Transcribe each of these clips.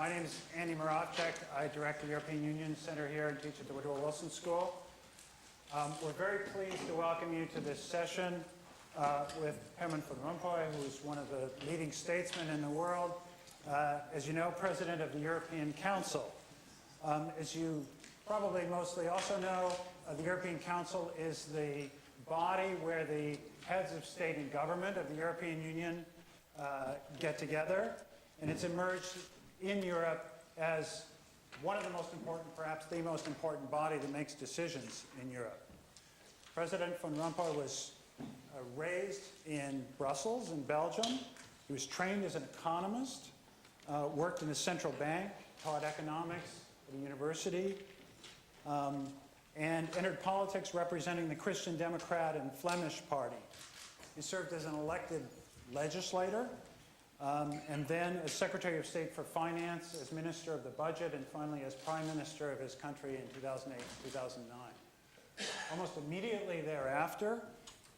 My name is Andy Moravcsik. I direct the European Union Center here and teach at the Woodrow Wilson School. We're very pleased to welcome you to this session with Herman Van Rompuy, who's one of the leading statesmen in the world. As you know, President of the European Council. As you probably mostly also know, the European Council is the body where the heads of state and government of the European Union get together, and it's emerged in Europe as one of the most important, perhaps the most important body that makes decisions in Europe. President Van Rompuy was raised in Brussels, in Belgium. He was trained as an economist, worked in a central bank, taught economics at a university, and entered politics representing the Christian Democrat and Flemish Party. He served as an elected legislator, and then as Secretary of State for Finance, as Minister of the Budget, and finally as Prime Minister of his country in 2008 and 2009. Almost immediately thereafter,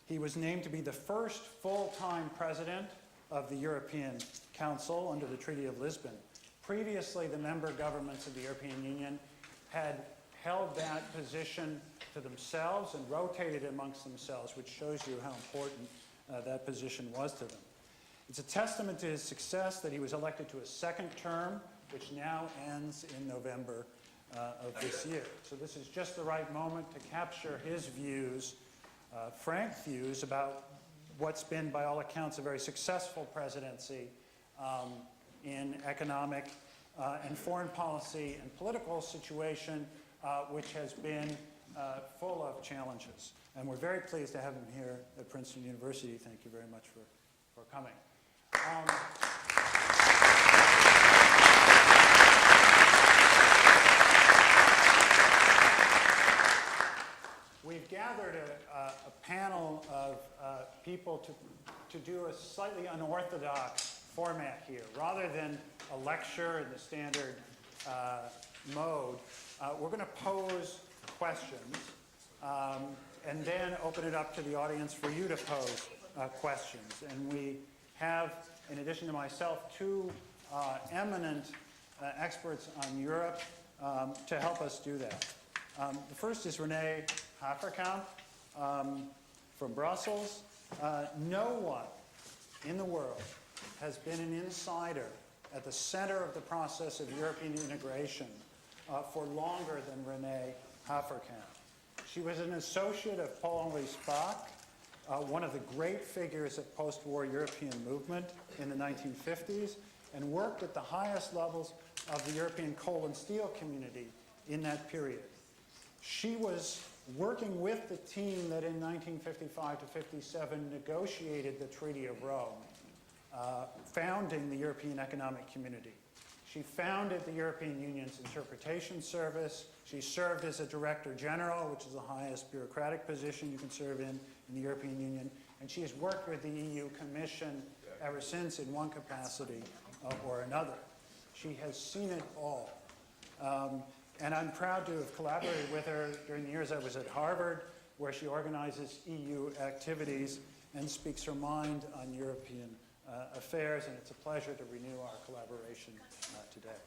he was named to be the first full-time president of the European Council under the Treaty of Lisbon. Previously, the member governments of the European Union had held that position to themselves and rotated amongst themselves, which shows you how important that position was to them. It's a testament to his success that he was elected to a second term, which now ends in November of this year. So this is just the right moment to capture his views, frank views about what's been, by all accounts, a very successful presidency in economic and foreign policy and political situation, which has been full of challenges. And we're very pleased to have him here at Princeton University. Thank you very much for coming. We've gathered a panel of people to do a slightly unorthodox format here. Rather than a lecture in the standard mode, we're going to pose questions and then open it up to the audience for you to pose questions. And we have, in addition to myself, two eminent experts on Europe to help us do that. The first is Renée Haferkamp from Brussels. No one in the world has been an insider at the center of the process of European integration for longer than Renée Haferkamp. She was an associate of Paul-Henri Spaak, one of the great figures of post-war European movement in the 1950s, and worked at the highest levels of the European coal and steel community in that period. She was working with the team that in 1955 to 57 negotiated the Treaty of Rome, founding the European Economic Community. She founded the European Union's Interpretation Service. She served as a Director General, which is the highest bureaucratic position you can serve in the European Union. And she has worked with the EU Commission ever since in one capacity or another. She has seen it all. And I'm proud to have collaborated with her during the years I was at Harvard, where she organizes EU activities and speaks her mind on European affairs, and it's a pleasure to renew our collaboration today.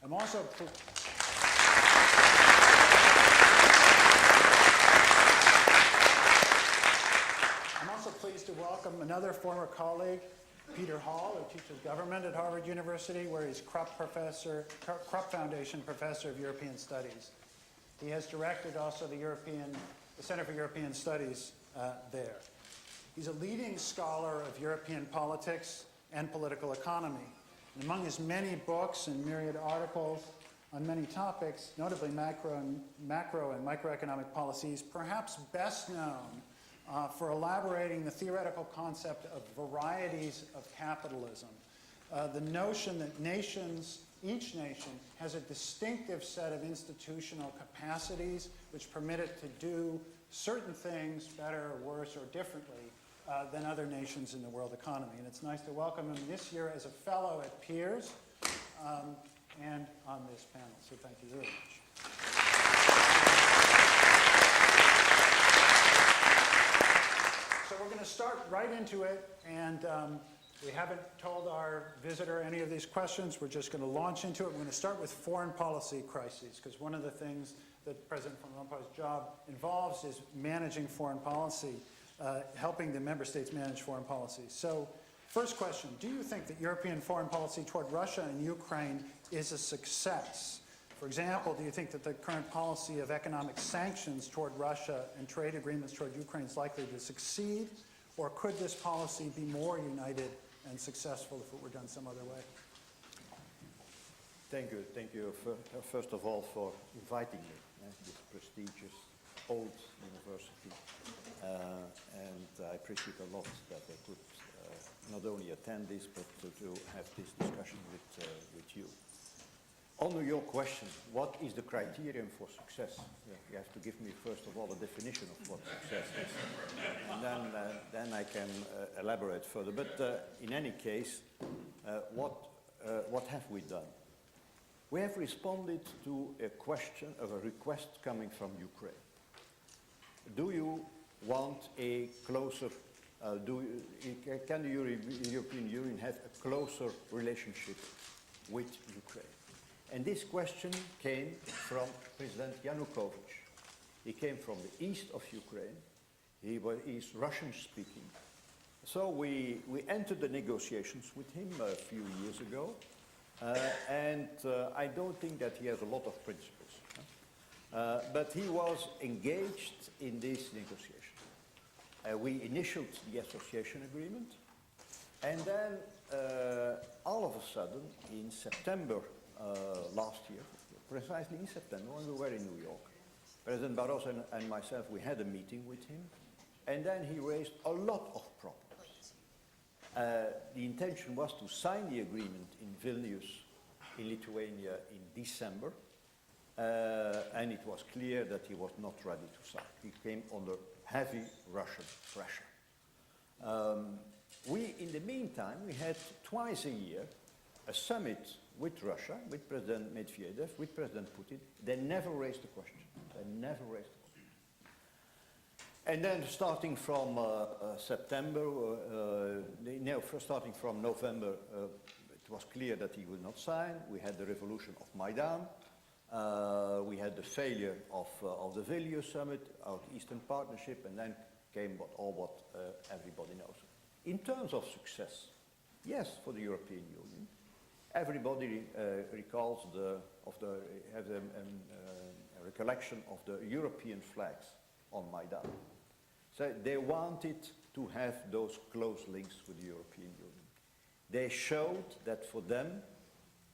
I'm also pleased to welcome another former colleague, Peter Hall, who teaches government at Harvard University, where he's Krupp Foundation Professor of European Studies. He has directed also the Center for European Studies there. He's a leading scholar of European politics and political economy. And among his many books and myriad articles on many topics, notably macro and microeconomic policies, perhaps best known for elaborating the theoretical concept of varieties of capitalism. The notion that each nation has a distinctive set of institutional capacities which permit it to do certain things better or worse or differently than other nations in the world economy. And it's nice to welcome him this year as a fellow at PIIRS and on this panel. So thank you very much. So we're going to start right into it, and We haven't told our visitor any of these questions. We're just going to launch into it. We're going to start with foreign policy crises, because one of the things that President Van Rompuy's job involves is managing foreign policy, helping the member states manage foreign policy. So, first question, do you think that European foreign policy toward Russia and Ukraine is a success? For example, do you think that the current policy of economic sanctions toward Russia and trade agreements toward Ukraine is likely to succeed? Or could this policy be more united and successful if it were done some other way? Thank you. Thank you, first of all, for inviting me to this prestigious old university. And I appreciate a lot that I could not only attend this, but to have this discussion with you. On your question, what is the criterion for success? You have to give me, first of all, a definition of what success is. And then I can elaborate further. But in any case, what have we done? We have responded to a question of a request coming from Ukraine. Do you want a closer, can the European Union have a closer relationship with Ukraine? And this question came from President Yanukovych. He came from the east of Ukraine. He's Russian-speaking. So we entered the negotiations with him a few years ago, and I don't think that he has a lot of principles. But he was engaged in this negotiation. We initialed the association agreement, and then all of a sudden, in September last year, precisely in September, when we were in New York, President Barroso and myself, we had a meeting with him, and then he raised a lot of problems. The intention was to sign the agreement in Vilnius, in Lithuania, in December, and it was clear that he was not ready to sign. He came under heavy Russian pressure. In the meantime, we had twice a year a summit with Russia, with President Medvedev, with President Putin. They never raised the question. They never raised the question. And then starting from September, starting from November, it was clear that he would not sign. We had the revolution of Maidan. We had the failure of the Vilnius summit, of the Eastern Partnership, and then came what everybody knows. In terms of success, yes, for the European Union. Everybody recalls has a recollection of the European flags on Maidan. So they wanted to have those close links with the European Union. They showed that for them,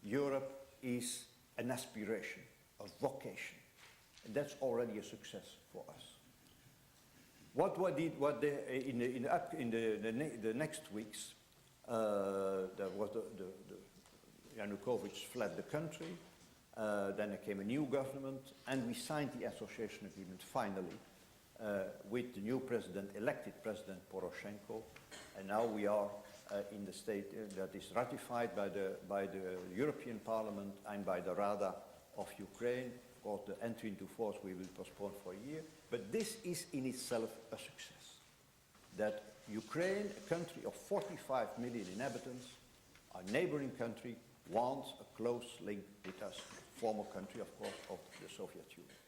Europe is an aspiration, a vocation. And that's already a success for us. In the next weeks, there was Yanukovych fled the country, then there came a new government, and we signed the association agreement finally with the new president, elected President Poroshenko, and now we are in the state that is ratified by the European Parliament and by the Rada of Ukraine. Of course, the entry into force we will postpone for a year, but this is in itself a success. That Ukraine, a country of 45 million inhabitants, our neighboring country, wants a close link with us, former country, of course, of the Soviet Union.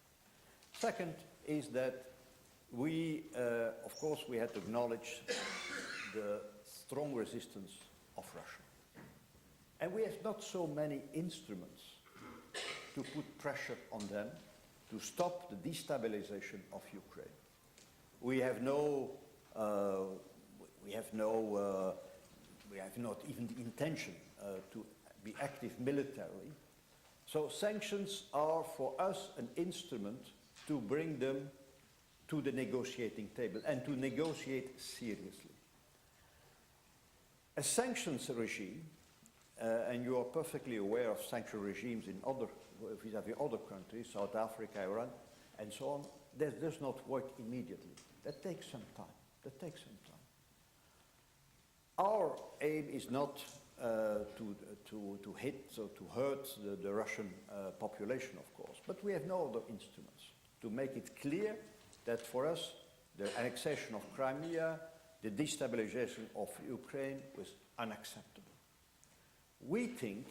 Second is that we had to acknowledge the strong resistance of Russia. And we have not so many instruments to put pressure on them to stop the destabilization of Ukraine. We have not even the intention to be active militarily. So sanctions are for us an instrument to bring them to the negotiating table and to negotiate seriously. A sanctions regime, and you are perfectly aware of sanction regimes in vis-à-vis other countries, South Africa, Iran, and so on, that does not work immediately. That takes some time. Our aim is not to hit or to hurt the Russian population, of course, but we have no other instruments to make it clear that for us the annexation of Crimea, the destabilization of Ukraine was unacceptable. We think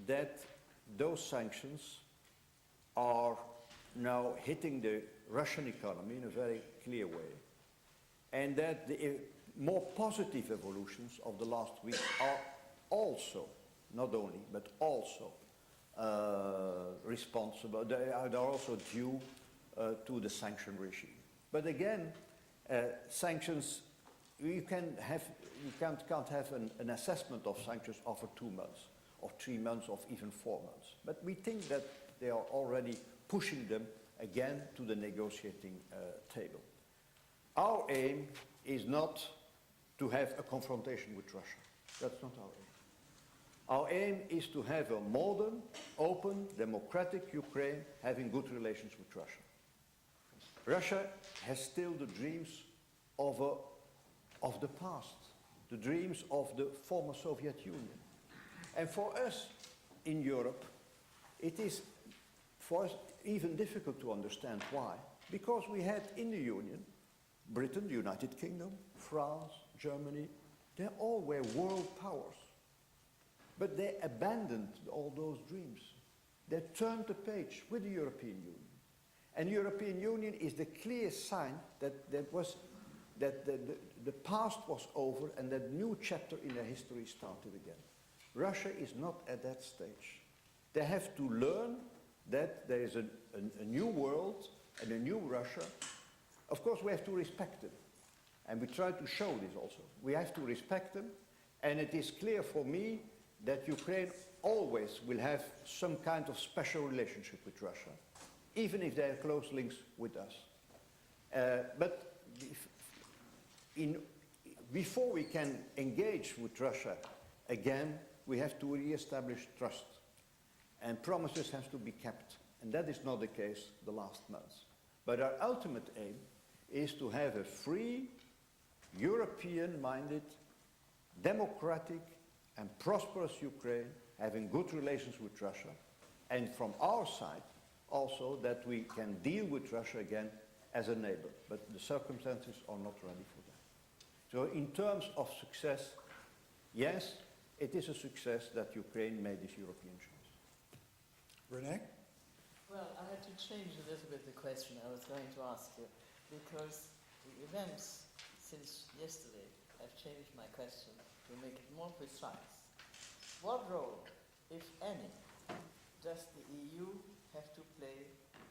that those sanctions are now hitting the Russian economy in a very clear way, and that the more positive evolutions of the last weeks are also, not only, but also responsible, they are also due to the sanction regime. But again, sanctions, you can't have an assessment of sanctions over 2 months, or 3 months, or even 4 months. But we think that they are already pushing them again to the negotiating table. Our aim is not to have a confrontation with Russia. That's not our aim. Our aim is to have a modern, open, democratic Ukraine having good relations with Russia. Russia has still the dreams of the past, the dreams of the former Soviet Union. And for us in Europe, it is for us even difficult to understand why. Because we had in the Union, Britain, the United Kingdom, France, Germany, they all were world powers. But they abandoned all those dreams. They turned the page with the European Union. And the European Union is the clear sign that the past was over and that new chapter in their history started again. Russia is not at that stage. They have to learn that there is a new world and a new Russia. Of course, we have to respect them. And we try to show this also. We have to respect them. And it is clear for me that Ukraine always will have some kind of special relationship with Russia, even if they have close links with us. But before we can engage with Russia again, we have to re-establish trust. And promises have to be kept. And that is not the case the last months. But our ultimate aim is to have a free, European-minded, democratic, and prosperous Ukraine having good relations with Russia. And from our side, also that we can deal with Russia again as a neighbor. But the circumstances are not ready for that. So in terms of success, yes, it is a success that Ukraine made this European choice. Renée? Well, I had to change a little bit the question I was going to ask you, because the events since yesterday have changed my question to make it more precise. What role, if any, does the EU have to play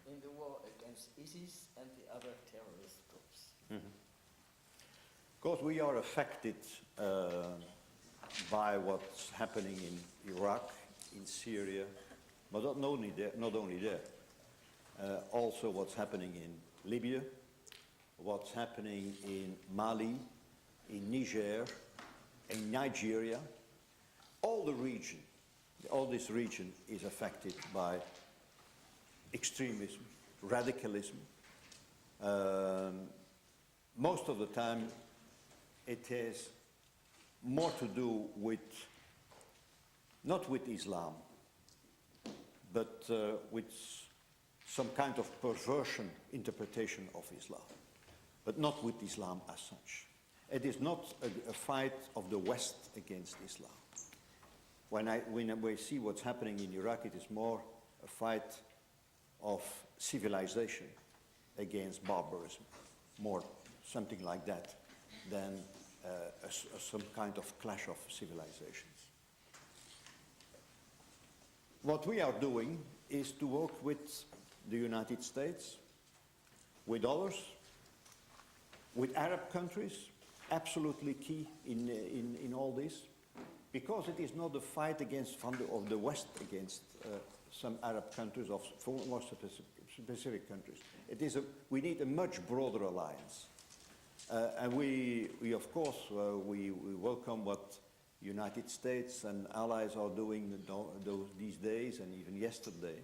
in the war against ISIS and the other terrorist groups? Mm-hmm. Of course, we are affected by what's happening in Iraq, in Syria, but not only there. Also what's happening in Libya, what's happening in Mali, in Niger, in Nigeria. All this region is affected by extremism, radicalism. Most of the time it has more to do with, not with Islam, but with some kind of perversion interpretation of Islam, but not with Islam as such. It is not a fight of the West against Islam. When we see what's happening in Iraq, it is more a fight of civilization against barbarism, more something like that than some kind of clash of civilizations. What we are doing is to work with the United States, with others, with Arab countries, absolutely key in all this, because it is not a fight of the West against some Arab countries or more specific countries. We need a much broader alliance. And we of course, we welcome what United States and allies are doing these days and even yesterday.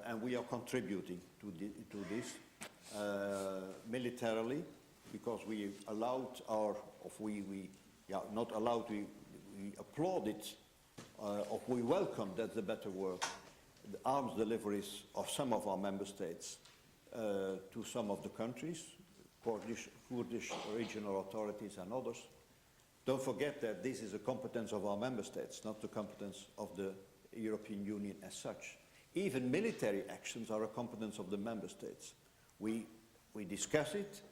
And we are contributing to this militarily, because we allowed not allowed, we applaud it, or we welcome, that's the better word, the arms deliveries of some of our member states to some of the countries, Kurdish regional authorities and others. Don't forget that this is a competence of our member states, not the competence of the European Union as such. Even military actions are a competence of the member states. We discuss it,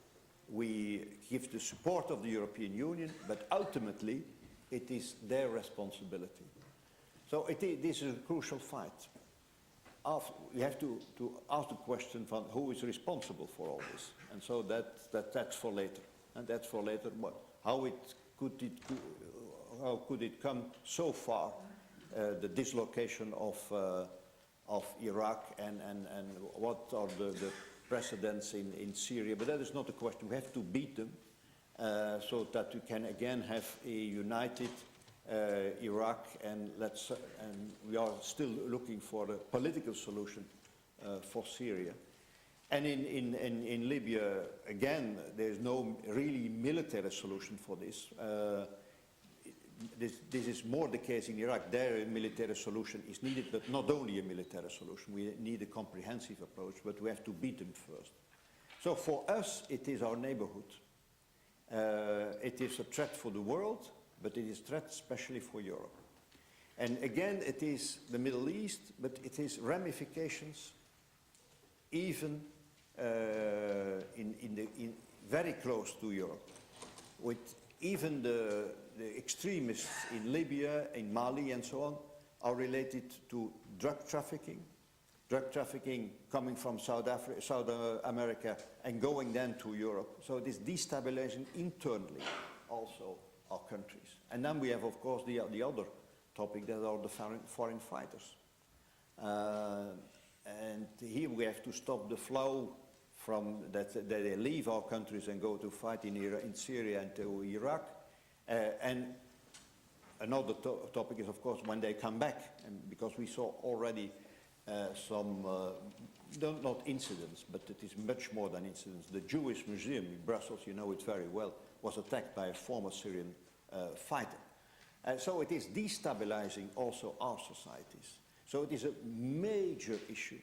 we give the support of the European Union, but ultimately it is their responsibility. So this is a crucial fight. We have to ask the question from who is responsible for all this, and so that's for later. And that's for later. How could it come so far? The dislocation of Iraq and what are the precedents in Syria? But that is not the question. We have to beat them so that we can again have a united Iraq, and we are still looking for a political solution for Syria. And in Libya, again, there's no really military solution for this. This is more the case in Iraq. There a military solution is needed, but not only a military solution. We need a comprehensive approach, but we have to beat them first. So for us, it is our neighborhood. It is a threat for the world, but it is a threat especially for Europe. And again, it is the Middle East, but it is ramifications even in very close to Europe, with even the extremists in Libya, in Mali and so on, are related to drug trafficking coming from South America and going then to Europe. So it is destabilizing internally also our countries. And then we have, of course, the other topic that are the foreign fighters. And here we have to stop the flow from that they leave our countries and go to fight in Syria and to Iraq. And another topic is, of course, when they come back, and because we saw already some, not incidents, but it is much more than incidents. The Jewish Museum in Brussels, you know it very well, was attacked by a former Syrian fighter. So it is destabilizing also our societies. So it is a major issue,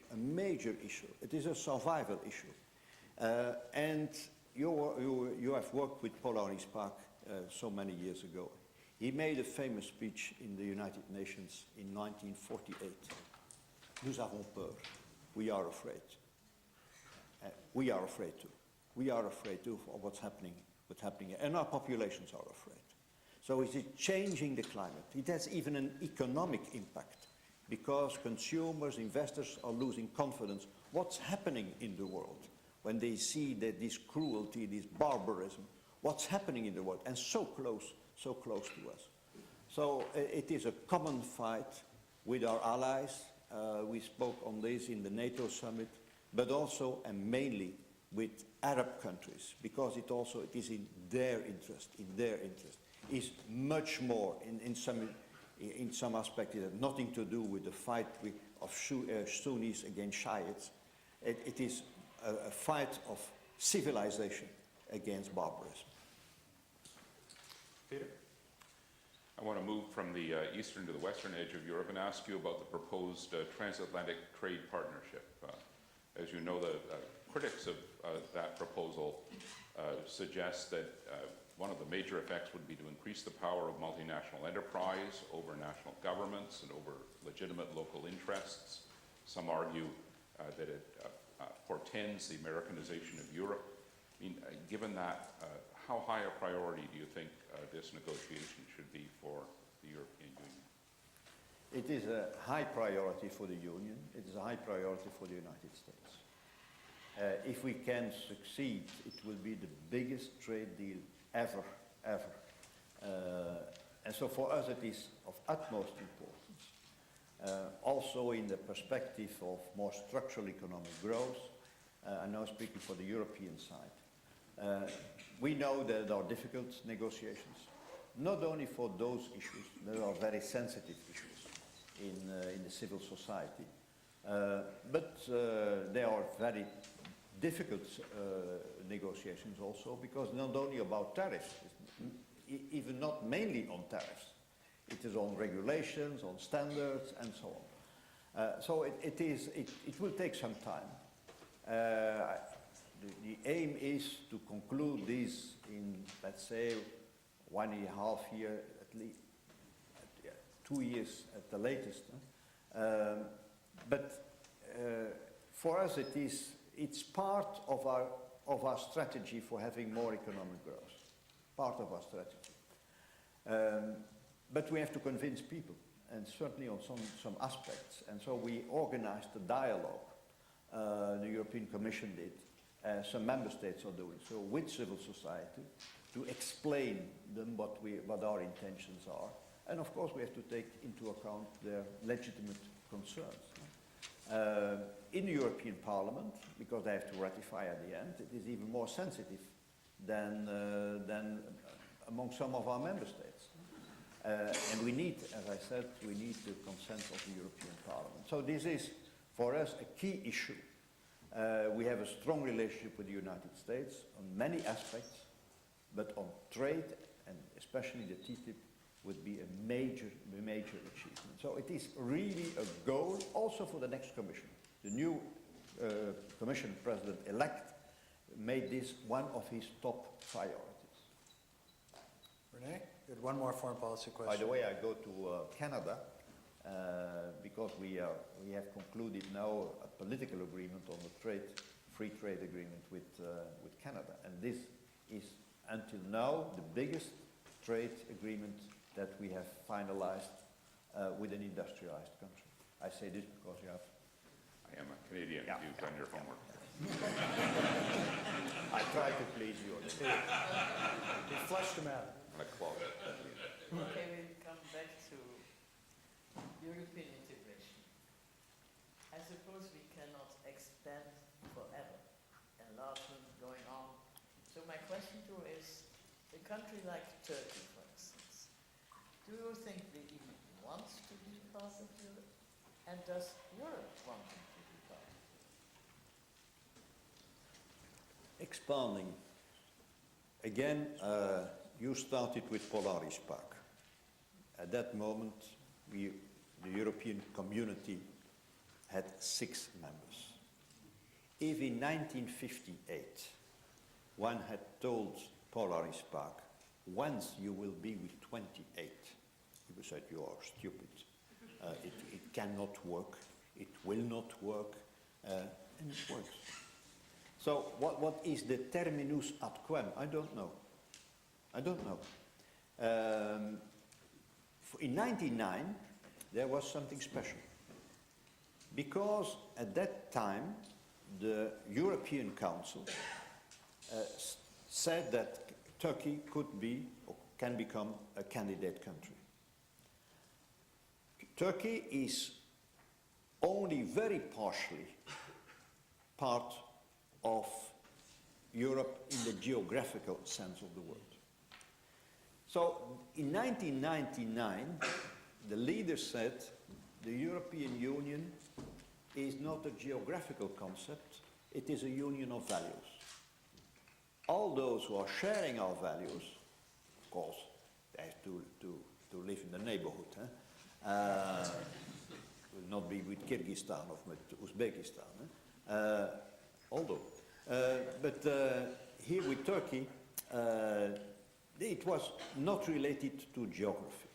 It is a survival issue. And you have worked with Paul-Henri Spaak so many years ago. He made a famous speech in the United Nations in 1948. Nous avons peur. We are afraid. We are afraid too. We are afraid too of what's happening, and our populations are afraid. So it is changing the climate. It has even an economic impact because consumers, investors are losing confidence. What's happening in the world when they see that this cruelty, this barbarism, what's happening in the world, and so close to us. So it is a common fight with our allies. We spoke on this in the NATO summit, but also and mainly with Arab countries, because it is in their interest. Is much more in some aspects. It has nothing to do with the fight of Sunnis against Shiites. It is a fight of civilization against barbarism. Peter? I want to move from the eastern to the western edge of Europe and ask you about the proposed transatlantic trade partnership. As you know, the critics of that proposal suggest that one of the major effects would be to increase the power of multinational enterprise over national governments and over legitimate local interests. Some argue that it portends the Americanization of Europe. I mean, given that, how high a priority do you think this negotiation should be for the European Union? It is a high priority for the Union. It is a high priority for the United States. If we can succeed, it will be the biggest trade deal ever. And so for us it is of utmost importance. Also in the perspective of more structural economic growth, I'm now speaking for the European side. We know that there are difficult negotiations, not only for those issues, there are very sensitive issues in the civil society, but there are very difficult negotiations also, because not only about tariffs, even not mainly on tariffs, it is on regulations, on standards, and so on. So it will take some time. the aim is to conclude this in, let's say, 1.5 years, at least 2 years at the latest. But for us, it's part of our strategy for having more economic growth. Part of our strategy. But we have to convince people, and certainly on some aspects. And so we organized a dialogue. The European Commission did. Some member states are doing so with civil society to explain them what our intentions are. And of course we have to take into account their legitimate concerns. In the European Parliament, because they have to ratify at the end, it is even more sensitive than among some of our member states. And we need, as I said, we need the consent of the European Parliament. So this is, for us, a key issue. We have a strong relationship with the United States on many aspects, but on trade, and especially the TTIP, would be a major achievement. So it is really a goal also for the next Commission. The new Commission President-elect made this one of his top priorities. Renee, you had one more foreign policy question. By the way, I go to Canada because we have concluded now a political agreement on the free trade agreement with Canada, and this is until now the biggest trade agreement that we have finalized with an industrialized country. I say this because you have. I am a Canadian. Yeah. You've done your homework. I try to please you. We fleshed them out. I'm a club. Okay, we come back to European integration. I suppose we cannot expand forever, enlargement going on. So my question to you is, a country like Turkey, for instance, do you think they even want to be part of Europe? And does Europe want them to be part? Expanding. Again, you started with Polaris Park. At that moment, the European community had 6 members. If in 1958, one had told Polaris Park, once you will be with 28, he would say, you are stupid. It cannot work. It will not work. And it works. So what is the terminus ad quem? I don't know. I don't know. In 1999, there was something special. Because at that time, the European Council said that Turkey could be or can become a candidate country. Turkey is only very partially part of Europe in the geographical sense of the word. So in 1999, the leaders said the European Union is not a geographical concept, it is a union of values. All those who are sharing our values, of course, they have to live in the neighborhood. Will not be with Kyrgyzstan or with Uzbekistan. But here with Turkey, it was not related to geography.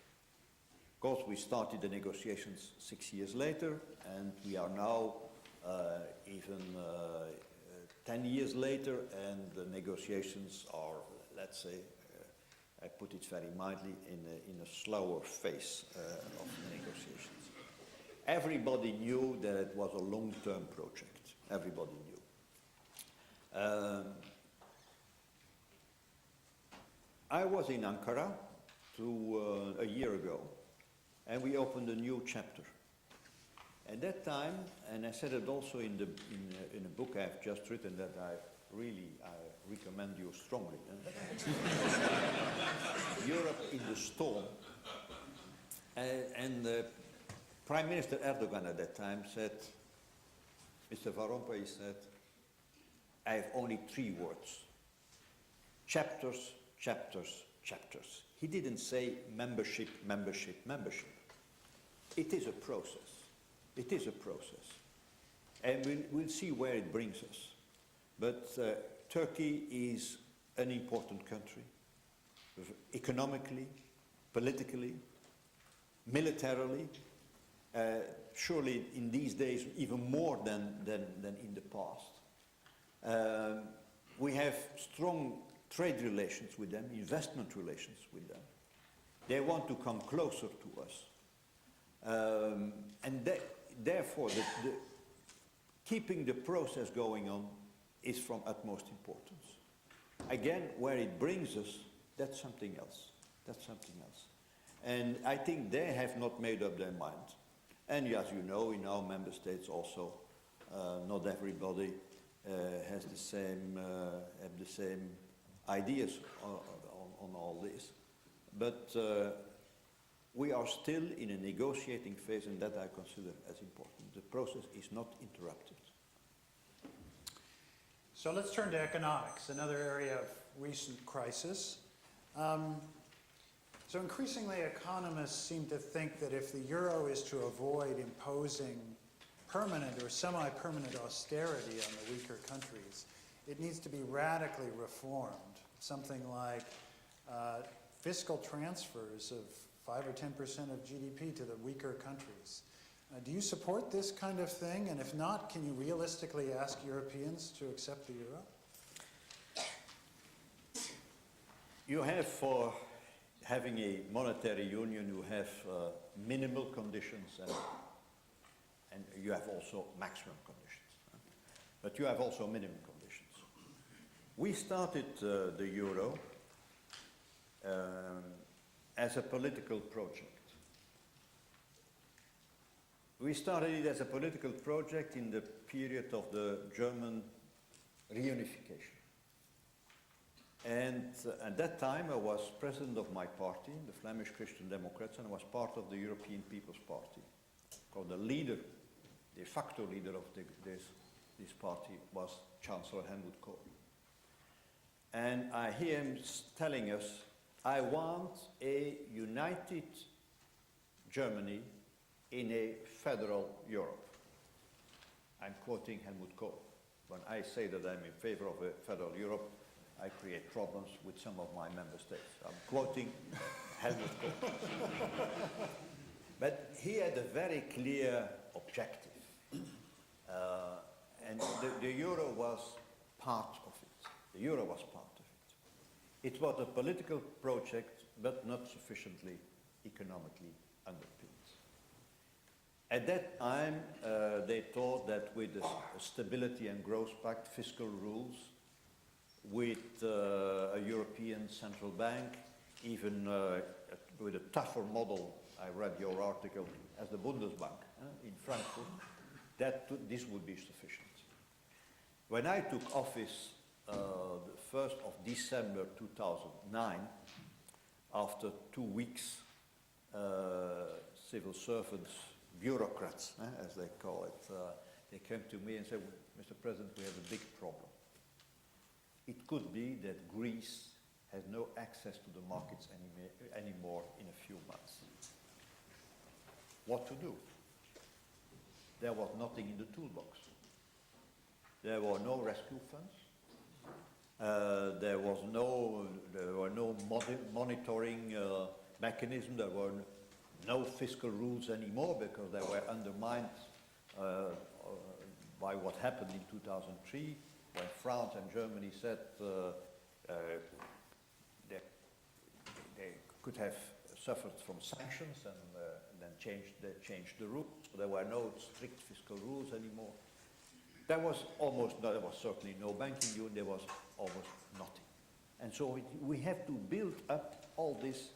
Of course, we started the negotiations 6 years later, and we are now even 10 years later, and the negotiations are, let's say, I put it very mildly, in a slower phase of the negotiations. Everybody knew that it was a long-term project. Everybody knew. I was in Ankara a year ago, and we opened a new chapter. At that time, and I said it also in a book I've just written that I recommend you strongly. Europe in the Storm. And Prime Minister Erdogan at that time said, Mr. Van Rompuy said, I have only 3 words. Chapters, chapters, chapters. He didn't say membership, membership, membership. It is a process. It is a process. And we'll see where it brings us. But Turkey is an important country, economically, politically, militarily, surely in these days even more than in the past. We have strong trade relations with them, investment relations with them. They want to come closer to us. And therefore, keeping the process going on is from utmost importance. Again, where it brings us, that's something else. That's something else. And I think they have not made up their mind. And as you know, in our member states also, not everybody have the same ideas on all this. But we are still in a negotiating phase, and that I consider as important. The process is not interrupted. So let's turn to economics, another area of recent crisis. So increasingly, economists seem to think that if the euro is to avoid imposing permanent or semi-permanent austerity on the weaker countries, it needs to be radically reformed, something like fiscal transfers of 5 or 10% of GDP to the weaker countries. Do you support this kind of thing? And if not, can you realistically ask Europeans to accept the euro? You have, for having a monetary union, you have minimal conditions and you have also maximum conditions. But you have also minimum conditions. We started the euro as a political project. We started it as a political project in the period of the German reunification. And at that time I was president of my party, the Flemish Christian Democrats, and I was part of the European People's Party. Because the leader, de facto leader of this party was Chancellor Helmut Kohl. And I hear him telling us, I want a united Germany in a federal Europe. I'm quoting Helmut Kohl. When I say that I'm in favor of a federal Europe, I create problems with some of my member states. I'm quoting Helmut Kohl. But he had a very clear objective. And the euro was part of it. The euro was part of it. It was a political project, but not sufficiently economically underpinned. At that time, they thought that with the Stability and Growth Pact, fiscal rules, with a European Central Bank, even with a tougher model, I read your article, as the Bundesbank in Frankfurt, that this would be sufficient. When I took office the 1st of December 2009, after 2 weeks, civil servants, bureaucrats, as they call it, they came to me and said, Mr. President, we have a big problem. It could be that Greece has no access to the markets anymore in a few months. What to do? There was nothing in the toolbox. There were no rescue funds. There were no monitoring mechanism. There were no fiscal rules anymore because they were undermined by what happened in 2003 when France and Germany said they could have suffered from sanctions and then changed the rules. So there were no strict fiscal rules anymore. There was certainly no banking union, there was almost nothing. And so we have to build up all this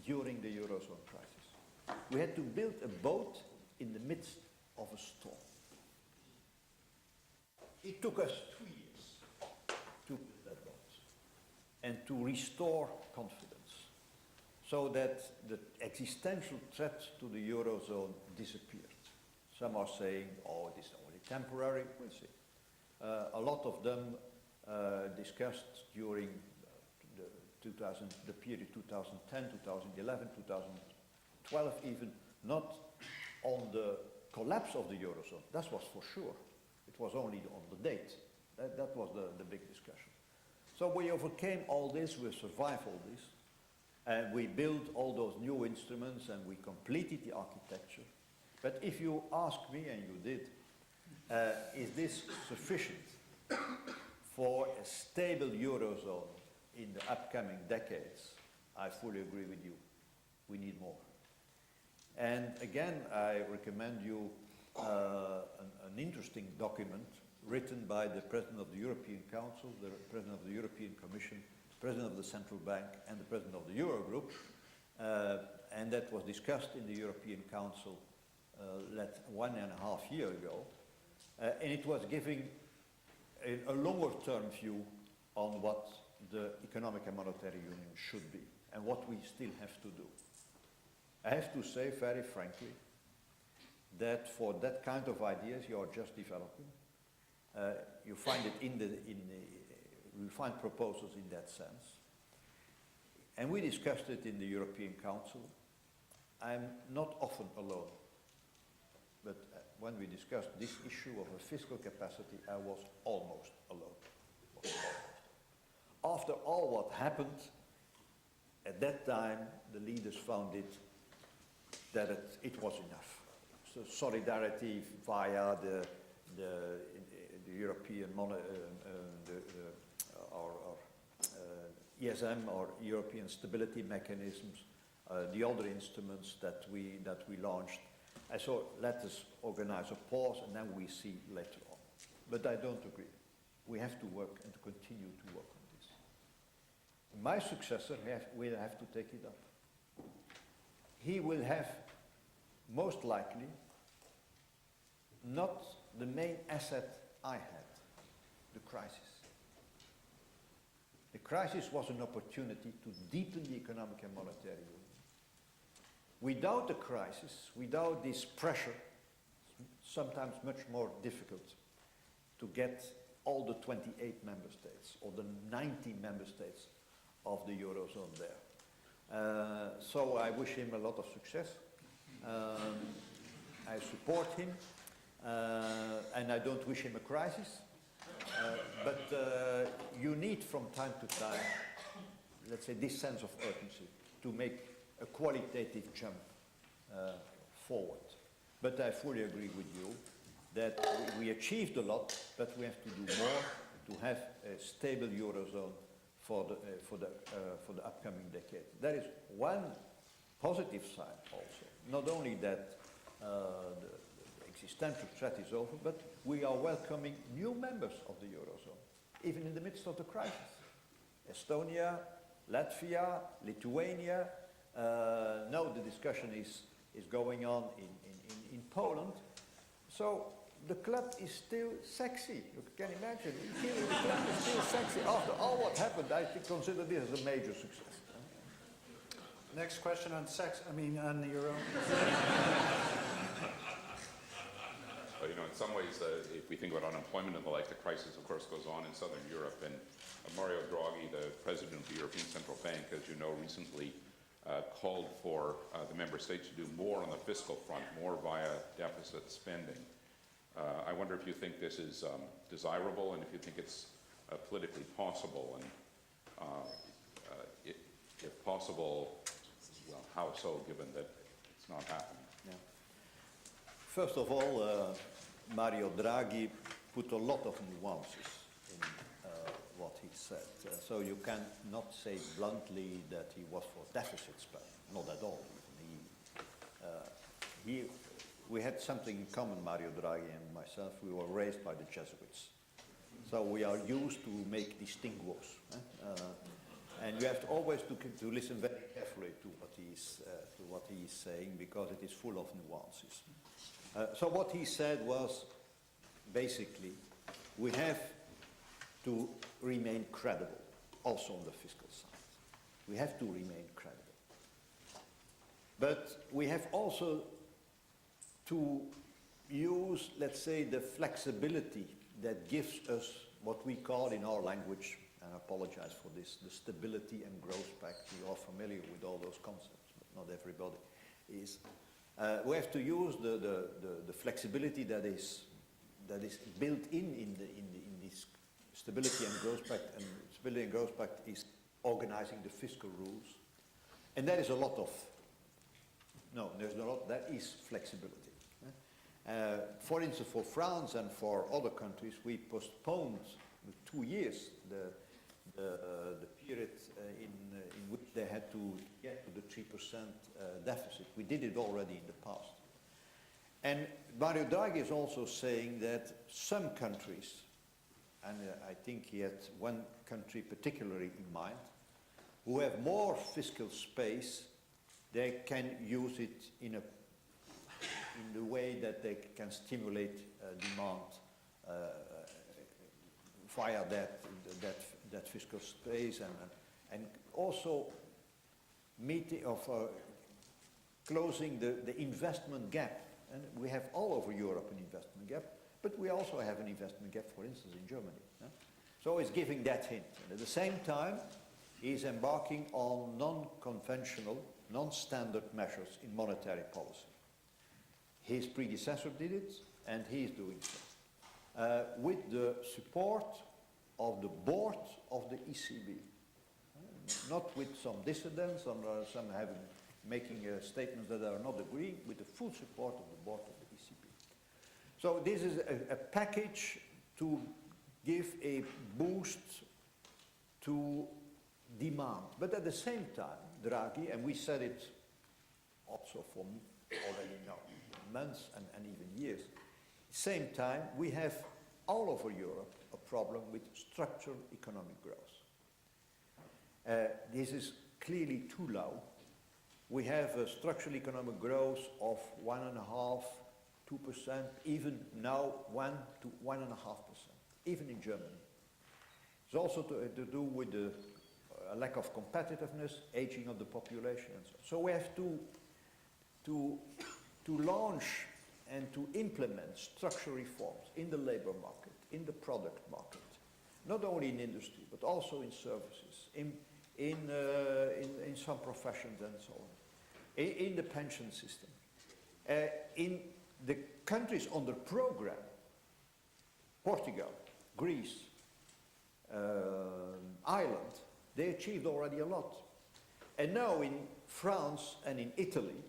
during the Eurozone crisis. We had to build a boat in the midst of a storm. It took us 2 years to build that boat and to restore confidence so that the existential threat to the Eurozone disappeared. Some are saying, oh, it is only temporary. We'll see. A lot of them discussed during the period 2010, 2011, 2012 even, not on the collapse of the Eurozone. That was for sure. It was only on the date. That was the big discussion. So we overcame all this, we survived all this, and we built all those new instruments and we completed the architecture. But if you ask me, and you did, is this sufficient for a stable Eurozone in the upcoming decades? I fully agree with you. We need more. And again, I recommend you an interesting document written by the President of the European Council, the President of the European Commission, the President of the Central Bank, and the President of the Eurogroup, and that was discussed in the European Council 1.5 years ago, and it was giving a longer-term view on what the Economic and Monetary Union should be, and what we still have to do. I have to say very frankly that for that kind of ideas you are just developing, you find it we find proposals in that sense. And we discussed it in the European Council. I'm not often alone, but when we discussed this issue of a fiscal capacity, I was almost alone. After all what happened, at that time, the leaders found it that it was enough. So solidarity via the European ESM or European stability mechanisms, the other instruments that we launched. And so let us organize a pause and then we see later on. But I don't agree. We have to work and to continue to work on this. My successor will have to take it up. He will have, most likely, not the main asset I had, the crisis. The crisis was an opportunity to deepen the economic and monetary union. Without the crisis, without this pressure, it's sometimes much more difficult to get all the 28 member states or the 90 member states of the Eurozone there. So I wish him a lot of success. I support him, and I don't wish him a crisis. But you need from time to time, let's say, this sense of urgency to make a qualitative jump forward. But I fully agree with you that we achieved a lot, but we have to do more to have a stable Eurozone for the upcoming decade. There is one positive side also. Not only that the existential threat is over, but we are welcoming new members of the Eurozone, even in the midst of the crisis. Estonia, Latvia, Lithuania. Now the discussion is going on in Poland. So the club is still sexy. You can imagine. The club is still sexy. After all what happened, I consider this as a major success. Next question on on the euro. Well, in some ways, if we think about unemployment and the like, the crisis, of course, goes on in Southern Europe. And Mario Draghi, the president of the European Central Bank, as you know, recently called for the member states to do more on the fiscal front, more via deficit spending. I wonder if you think this is desirable and if you think it's politically possible, and if possible, well, how so, given that it's not happening? Yeah. First of all, Mario Draghi put a lot of nuances in what he said. So you cannot say bluntly that he was for deficit spending. Not at all. We had something in common, Mario Draghi and myself. We were raised by the Jesuits. So we are used to make distinguos. And you have to always to listen very carefully to what he is saying, because it is full of nuances. So what he said was, basically, we have to remain credible, also on the fiscal side. We have to remain credible. But we have also to use, let's say, the flexibility that gives us what we call in our language, and I apologize for this, the Stability and Growth Pact. You are familiar with all those concepts, but not everybody is. We have to use the flexibility that is built in this Stability and Growth Pact, and Stability and Growth Pact is organizing the fiscal rules. And that is a lot of, no, there's a lot, that is flexibility. For instance, for France and for other countries, we postponed 2 years the period in which they had to get to the 3% deficit. We did it already in the past. And Mario Draghi is also saying that some countries, and I think he had one country particularly in mind, who have more fiscal space, they can use it in the way that they can stimulate demand via that fiscal space, and also closing the investment gap. And we have all over Europe an investment gap, but we also have an investment gap, for instance, in Germany. So it's giving that hint. And at the same time, he's embarking on non-conventional, non-standard measures in monetary policy. His predecessor did it, and he's doing so. With the support of the board of the ECB. Not with some dissidents, or some making statements that are not agreeing, with the full support of the board of the ECB. So this is a package to give a boost to demand. But at the same time, Draghi, and we said it also for already now, months and even years, same time, we have all over Europe a problem with structural economic growth. This is clearly too low. We have a structural economic growth of 1.5%, 2%, even now 1 to 1.5%, even in Germany. It's also to do with the lack of competitiveness, aging of the population, and so on. So we have to launch and to implement structural reforms in the labor market, in the product market, not only in industry, but also in services, in some professions and so on, in the pension system. In the countries under program, Portugal, Greece, Ireland, they achieved already a lot. And now in France and in Italy,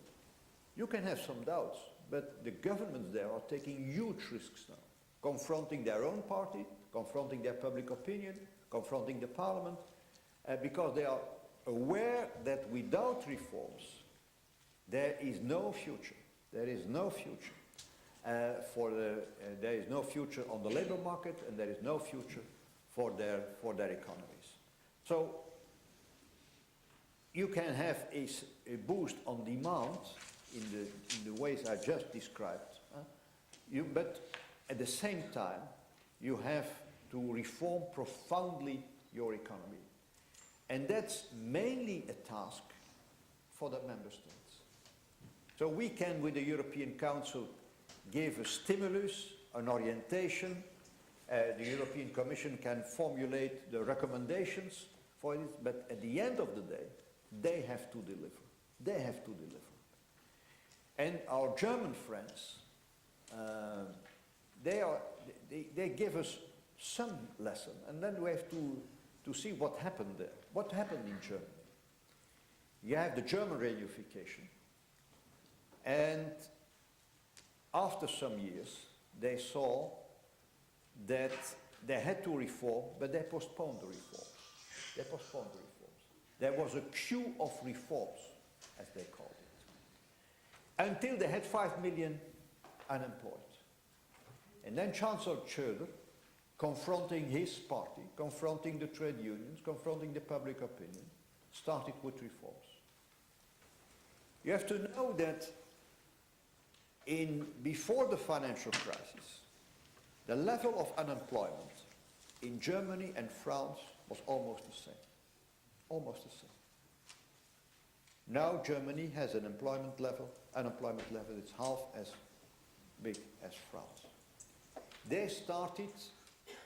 you can have some doubts, but the governments there are taking huge risks now, confronting their own party, confronting their public opinion, confronting the parliament, because they are aware that without reforms, there is no future. There is no future. There is no future on the labor market, and there is no future for their economies. So you can have a boost on demand in the ways I just described, but at the same time, you have to reform profoundly your economy. And that's mainly a task for the member states. So we can, with the European Council, give a stimulus, an orientation. The European Commission can formulate the recommendations for it, but at the end of the day, they have to deliver. They have to deliver. And our German friends, they give us some lesson, and then we have to see what happened there. What happened in Germany? You have the German reunification, and after some years, they saw that they had to reform, but they postponed the reforms. They postponed the reforms. There was a queue of reforms, as they called it, until they had 5 million unemployed. And then Chancellor Schröder, confronting his party, confronting the trade unions, confronting the public opinion, started with reforms. You have to know that before the financial crisis, the level of unemployment in Germany and France was almost the same. Almost the same. Now Germany has an unemployment level that's half as big as France. They started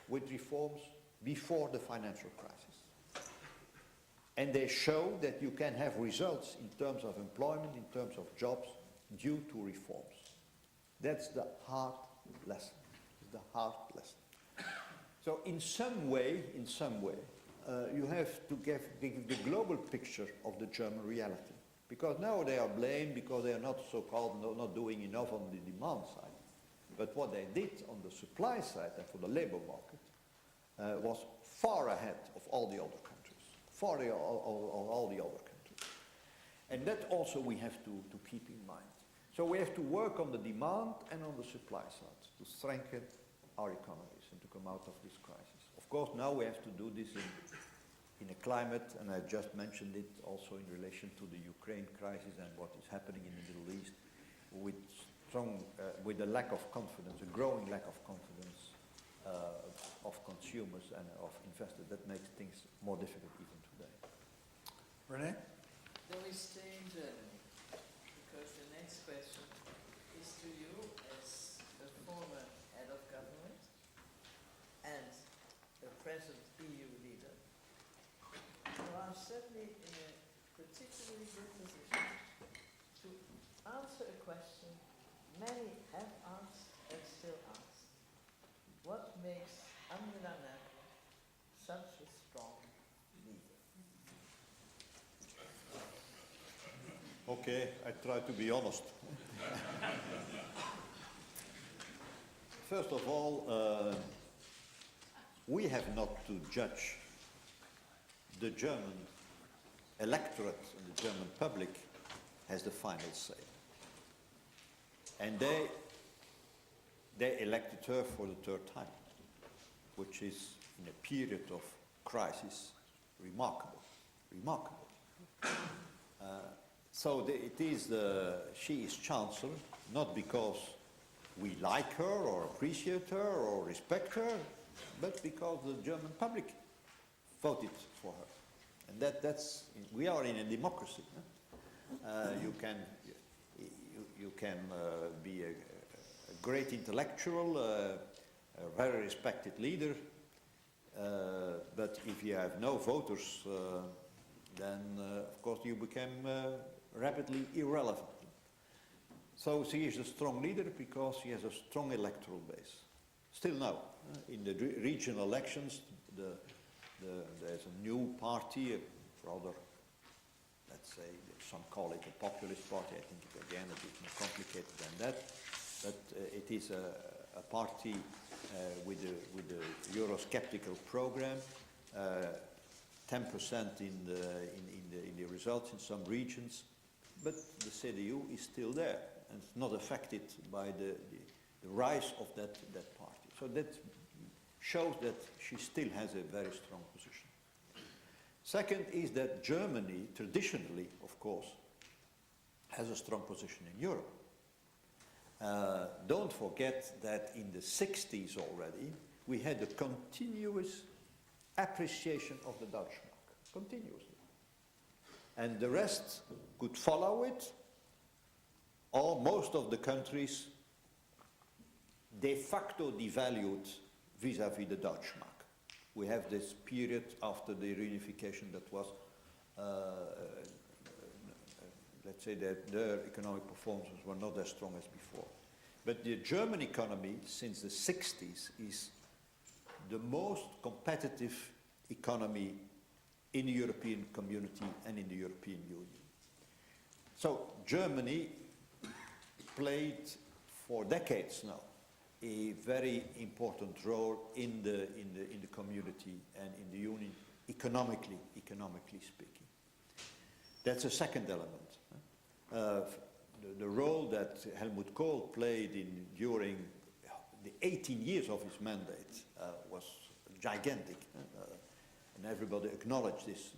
with reforms before the financial crisis. And they show that you can have results in terms of employment, in terms of jobs, due to reforms. That's the hard lesson. The hard lesson. So in some way, you have to give the global picture of the German reality. Because now they are blamed because they are not so-called not doing enough on the demand side. But what they did on the supply side and for the labor market was far ahead of all the other countries, all the other countries. And that also we have to keep in mind. So we have to work on the demand and on the supply side to strengthen our economies and to come out of this crisis. Of course, now we have to do this in a climate, and I just mentioned it also in relation to the Ukraine crisis and what is happening in the Middle East, with a lack of confidence, a growing lack of confidence of consumers and of investors. That makes things more difficult even today. Renee? Then we stay in Germany, because the next question is to you as a former head of government and a present EU leader. You are certainly in a particularly good position to answer a question many have asked and still ask. What makes Angela Merkel such a strong leader? Okay, I try to be honest. First of all, we have not to judge the German electorate and the German public has the final say. And they elected her for the third time, which is in a period of crisis remarkable. So she is Chancellor, not because we like her or appreciate her or respect her, but because the German public voted for her. And we are in a democracy. You can be a great intellectual, a very respected leader, but if you have no voters, then of course you become rapidly irrelevant. So she is a strong leader because she has a strong electoral base. Still now, in the regional elections, there's a new party, rather, let's say, some call it a populist party. I think, again, a bit more complicated than that. But it is a party with a Eurosceptical program, 10% in the results in some regions. But the CDU is still there and it's not affected by the rise of that party. So that shows that she still has a very strong position. Second is that Germany, traditionally, of course, has a strong position in Europe. Don't forget that in the 60s already, we had a continuous appreciation of the Dutch mark, continuously. And the rest could follow it, or most of the countries de facto devalued vis-à-vis the Dutch mark. We have this period after the reunification that was, let's say that their economic performances were not as strong as before. But the German economy since the 60s is the most competitive economy in the European community and in the European Union. So Germany played for decades now a very important role in the community and in the union, economically speaking. That's a second element. The role that Helmut Kohl played during the 18 years of his mandate was gigantic. And everybody acknowledged this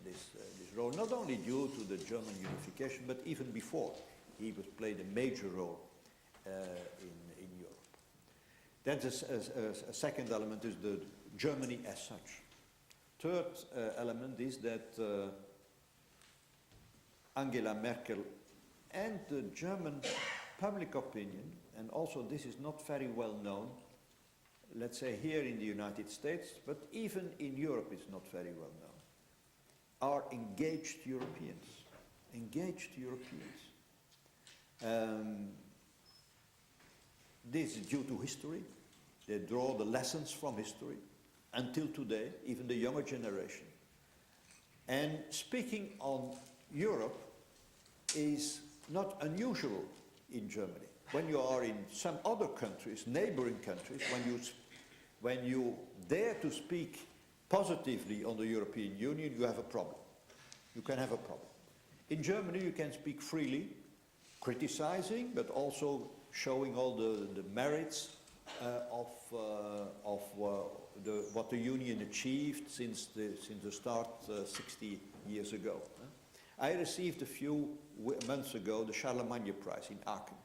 role, not only due to the German unification, but even before. He played a major role in Europe. Then a second element is the Germany as such. Third element is that Angela Merkel and the German public opinion, and also this is not very well known, let's say here in the United States, but even in Europe it's not very well known, are engaged Europeans. Engaged Europeans. This is due to history. They draw the lessons from history. until today, even the younger generation. And speaking on Europe is not unusual in Germany. When you are in some other countries, neighboring countries, when you dare to speak positively on the European Union, you have a problem. You can have a problem. In Germany, you can speak freely, criticizing, but also showing all the merits of what the Union achieved since the start 60 years ago. I received a few months ago the Charlemagne Prize in Aachen.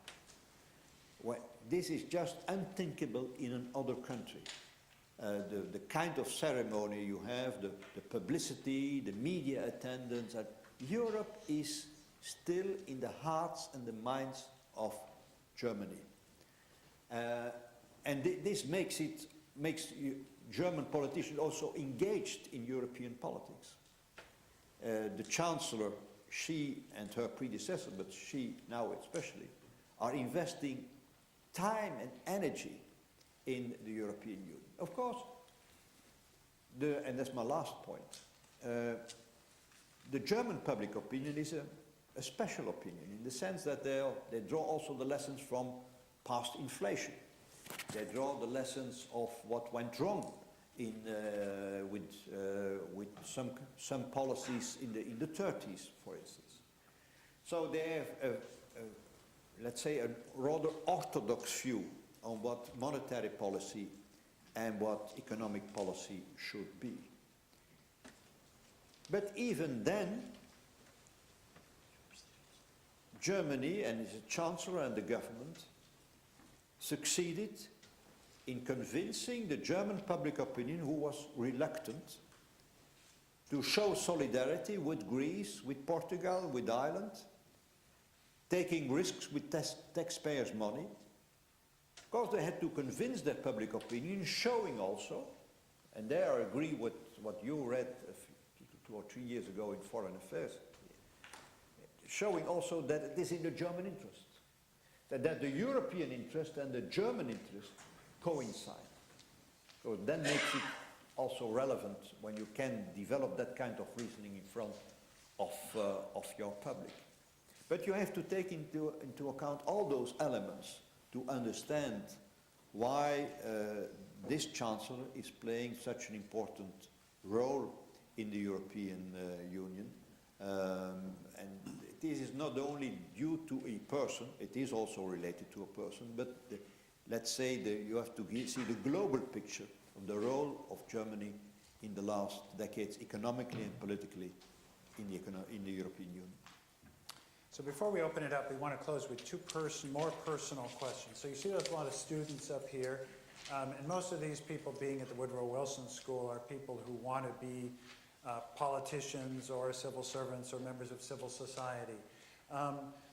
Well, this is just unthinkable in another country. The kind of ceremony you have, the publicity, the media attendance. Europe is still in the hearts and the minds of Germany. And this makes German politicians also engaged in European politics. The Chancellor, she and her predecessor, but she now especially, are investing time and energy in the European Union. Of course, and that's my last point, the German public opinion is a special opinion in the sense that they draw also the lessons from past inflation. They draw the lessons of what went wrong with some policies in the 30s, for instance. So they have let's say, a rather orthodox view on what monetary policy and what economic policy should be. But even then, Germany and its Chancellor and the government succeeded in convincing the German public opinion, who was reluctant, to show solidarity with Greece, with Portugal, with Ireland, taking risks with taxpayers' money. Of course, they had to convince their public opinion, showing also, and there I agree with what you read 2 or 3 years ago in Foreign Affairs, showing also that it is in the German interest, that the European interest and the German interest coincide. So it then makes it also relevant when you can develop that kind of reasoning in front of your public. But you have to take into account all those elements to understand why this Chancellor is playing such an important role in the European Union. And this is not only due to a person, it is also related to a person, but let's say you have to see the global picture of the role of Germany in the last decades, economically and politically, in the European Union. So before we open it up, we want to close with two more personal questions. So you see there's a lot of students up here, and most of these people being at the Woodrow Wilson School are people who want to be politicians or civil servants or members of civil society.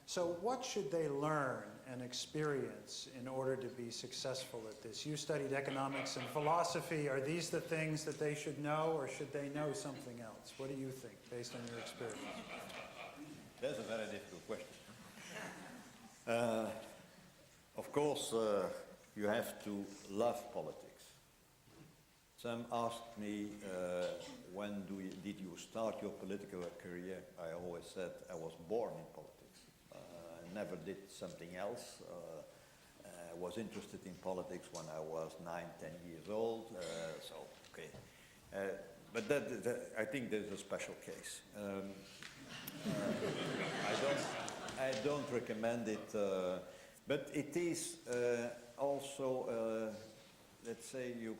So what should they learn and experience in order to be successful at this? You studied economics and philosophy. Are these the things that they should know, or should they know something else? What do you think, based on your experience? That's a very difficult question. Of course, you have to love politics. Some asked me, when did you start your political career? I always said I was born in politics. I never did something else. I was interested in politics when I was 9, 10 years old. But I think there's a special case. I don't recommend it, but it is also, let's say, you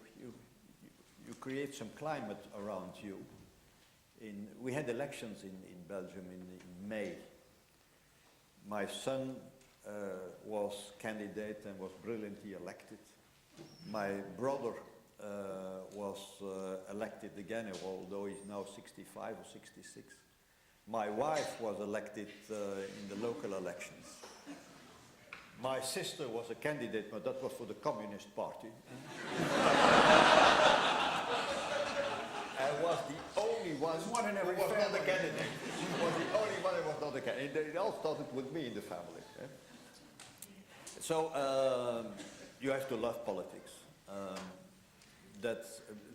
create some climate around you. We had elections in Belgium in May. My son was candidate and was brilliantly elected. My brother was elected again, although he's now 65 or 66. My wife was elected in the local elections. My sister was a candidate, but that was for the Communist Party. I was the only one who was not a candidate. I was the only one who was not a candidate. It all started with me in the family. So you have to love politics.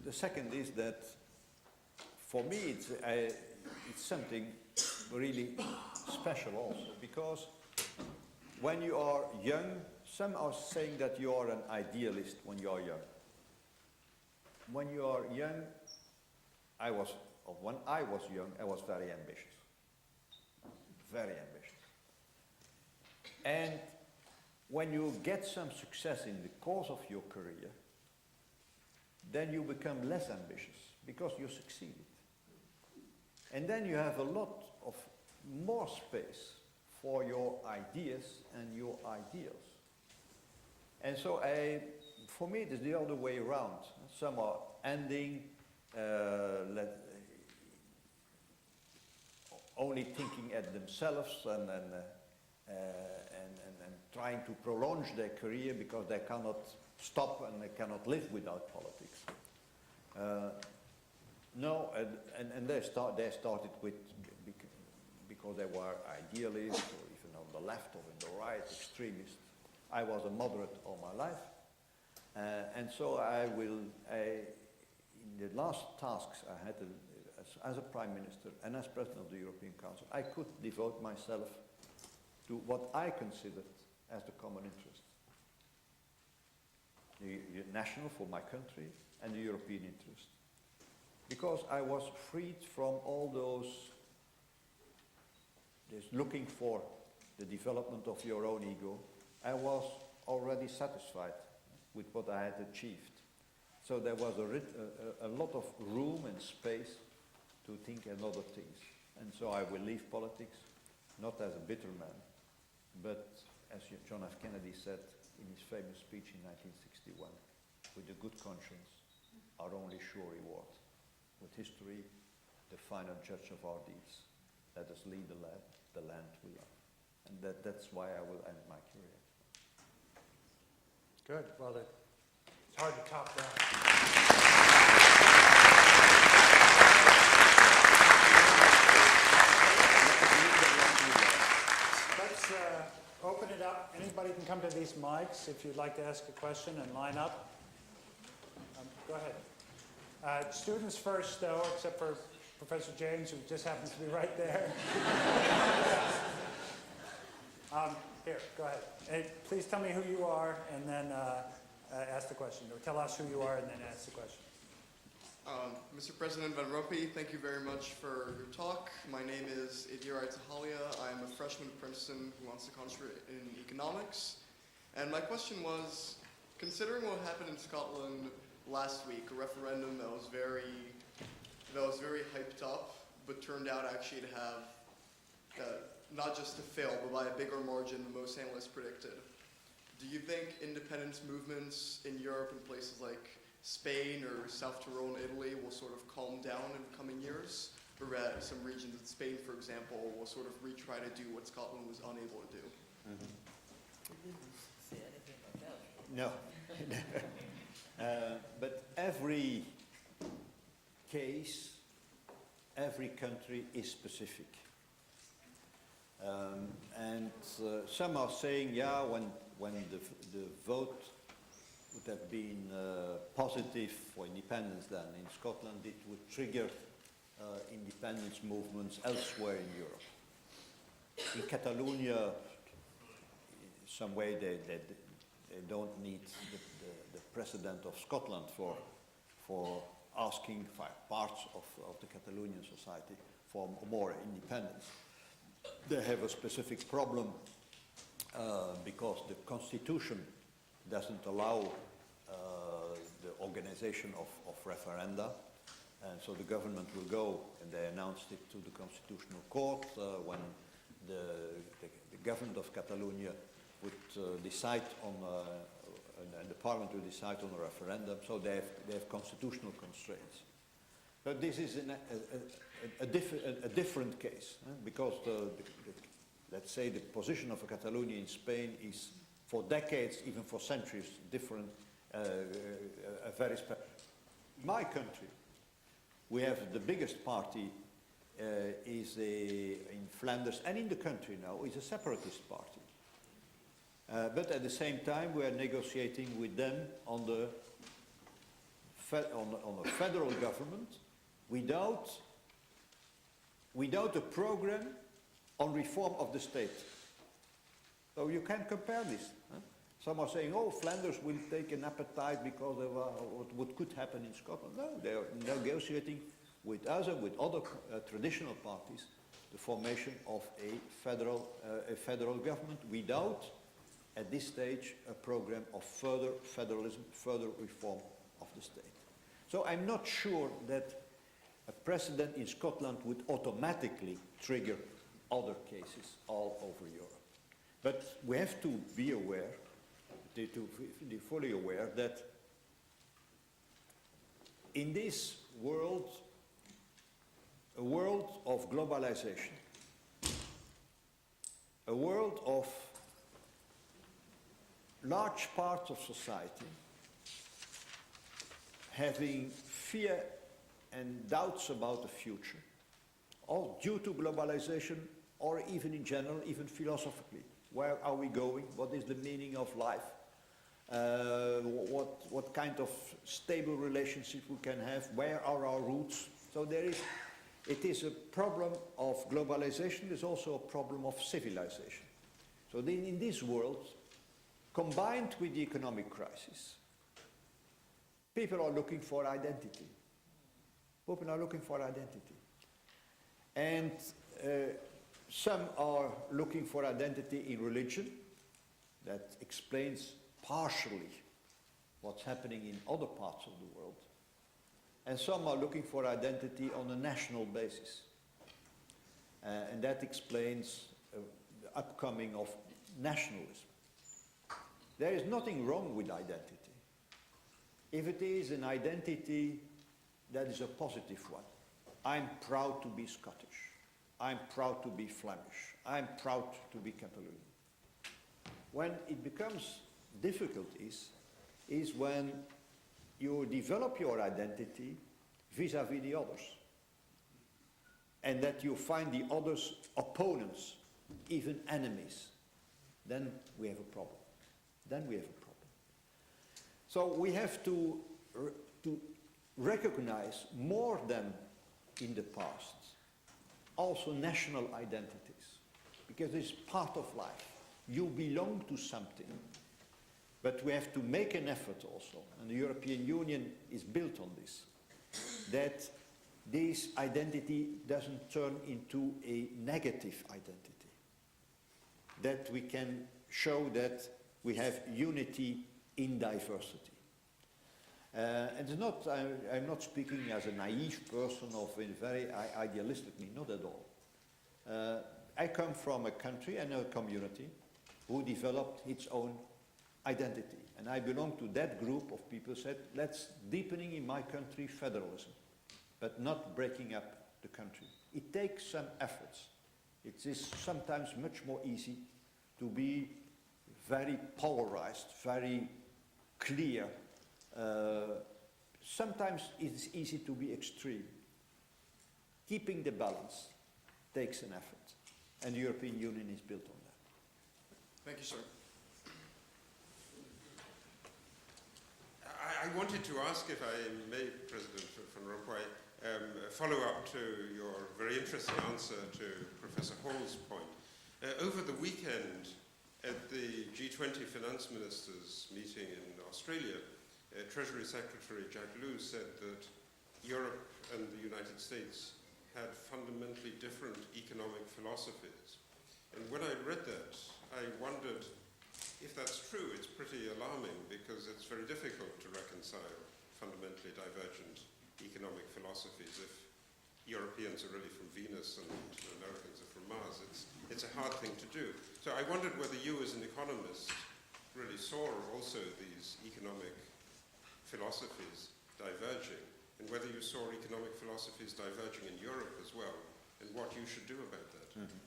the second is that for me it's something really special also, because when you are young, some are saying that you are an idealist when you are young. When you are young, when I was young, I was very ambitious. Very ambitious. And when you get some success in the course of your career, then you become less ambitious because you succeeded. And then you have a lot of more space for your ideas and your ideals. And so for me it is the other way around. Some are ending, only thinking at themselves and trying to prolong their career because they cannot stop and they cannot live without politics. No, and they started with because they were idealists or even on the left or in the right, extremists. I was a moderate all my life, and so in the last tasks I had as a Prime Minister and as President of the European Council, I could devote myself to what I considered as the common interest. The national for my country and the European interest. Because I was freed from all those looking for the development of your own ego. I was already satisfied with what I had achieved. So there was a lot of room and space to think in other things. And so I will leave politics, not as a bitter man, but as John F. Kennedy said in his famous speech in 1961, with a good conscience, our only sure reward. With history, the final judge of our deeds. Let us lead the land we love. And that's why I will end my career. Good. Well, it's hard to top that. Let's open it up. Anybody can come to these mics if you'd like to ask a question and line up. Go ahead. Students first, though, except for Professor James, who just happens to be right there. Here, go ahead. Hey, please tell me who you are and then ask the question. Or tell us who you are and then ask the question. Mr. President Van Rompuy, thank you very much for your talk. My name is Idir Aitahalia. I'm a freshman at Princeton who wants to concentrate in economics. And my question was, considering what happened in Scotland last week, a referendum that was very hyped up, but turned out actually to have not just to fail, but by a bigger margin than most analysts predicted. Do you think independence movements in Europe and places like Spain or South Tyrol and Italy will sort of calm down in the coming years? Or some regions in Spain, for example, will sort of retry to do what Scotland was unable to do? You didn't say anything about that. No. But every case, every country is specific. Some are saying, yeah, when the vote would have been positive for independence then in Scotland, it would trigger independence movements elsewhere in Europe. In Catalonia, in some way they don't need the President of Scotland for asking for parts of the Catalonian society for more independence. They have a specific problem because the constitution doesn't allow the organization of referenda, and so the government will go, and they announced it to the Constitutional Court when the government of Catalonia would decide on, and the parliament will decide on a referendum, so they have constitutional constraints. But this is a different case, because let's say the position of Catalonia in Spain is for decades, even for centuries, different, a very special. My country, we have the biggest party is in Flanders and in the country now is a separatist party. But at the same time we are negotiating with them on the on a federal government without a program on reform of the state. So you can compare this. Huh? Some are saying, oh, Flanders will take an appetite because of what could happen in Scotland. No, they are negotiating with us and with other traditional parties the formation of a federal government without, at this stage, a program of further federalism, further reform of the state. So I'm not sure that a precedent in Scotland would automatically trigger other cases all over Europe. But we have to be aware, to be fully aware, that in this world, a world of globalization, a world of large parts of society having fear and doubts about the future, all due to globalization or even in general, even philosophically. Where are we going? What is the meaning of life? What kind of stable relationship we can have? Where are our roots? So it is a problem of globalization. There's also a problem of civilization. So in this world, combined with the economic crisis, people are looking for identity. People are looking for identity. And some are looking for identity in religion. That explains partially what's happening in other parts of the world. And some are looking for identity on a national basis. And that explains the upcoming of nationalism. There is nothing wrong with identity. If it is an identity that is a positive one. I'm proud to be Scottish. I'm proud to be Flemish. I'm proud to be Catalan. When it becomes difficult is when you develop your identity vis-à-vis the others. And that you find the others opponents, even enemies. Then we have a problem. Then we have a problem. So we have to recognize more than in the past also national identities, because it's part of life. You belong to something, but we have to make an effort also, and the European Union is built on this, that this identity doesn't turn into a negative identity, that we can show that we have unity in diversity. And it's not, I'm not speaking as a naive person or very idealistic, not at all. I come from a country and a community who developed its own identity. And I belong to that group of people who said, let's deepening in my country federalism, but not breaking up the country. It takes some efforts. It is sometimes much more easy to be very polarized, very clear. Sometimes it's easy to be extreme. Keeping the balance takes an effort, and the European Union is built on that. Thank you, sir. I wanted to ask, if I may, President Van Rompuy, follow up to your very interesting answer to Professor Hall's point. Over the weekend, at the G20 Finance Ministers meeting in Australia, Treasury Secretary Jack Lew said that Europe and the United States had fundamentally different economic philosophies. And when I read that, I wondered if that's true. It's pretty alarming because it's very difficult to reconcile fundamentally divergent economic philosophies if Europeans are really from Venus and Americans are from Mars. It's a hard thing to do. So I wondered whether you as an economist really saw also these economic philosophies diverging, and whether you saw economic philosophies diverging in Europe as well, and what you should do about that. Mm-hmm.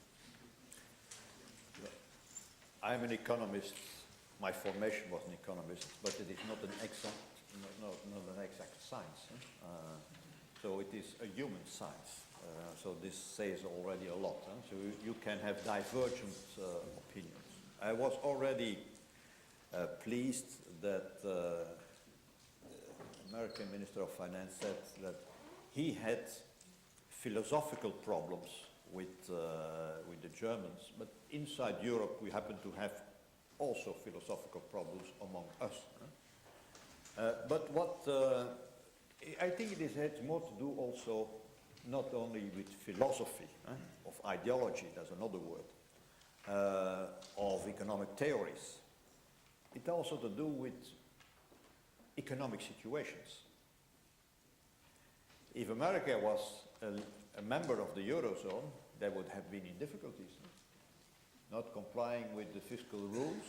I'm an economist. My formation was an economist, but it is not an exact, not an exact science. So it is a human science. So this says already a lot. So you can have divergent opinions. I was already pleased that American Minister of Finance said that he had philosophical problems with the Germans, but inside Europe we happen to have also philosophical problems among us. But what I think it has more to do also not only with philosophy, of ideology, that's another word, of economic theories. It also to do with economic situations. If America was a member of the Eurozone, they would have been in difficulties. Not complying with the fiscal rules,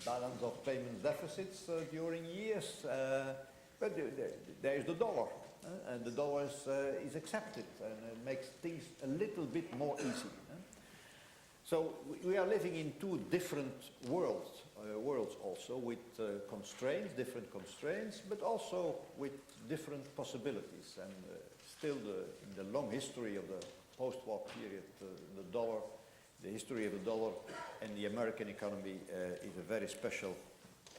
balance of payment deficits during years, but there is the dollar, and the dollar is accepted, and it makes things a little bit more easy. So we are living in two different worlds also, with constraints, different constraints, but also with different possibilities. And still, in the long history of the post-war period, the history of the dollar and the American economy is a very special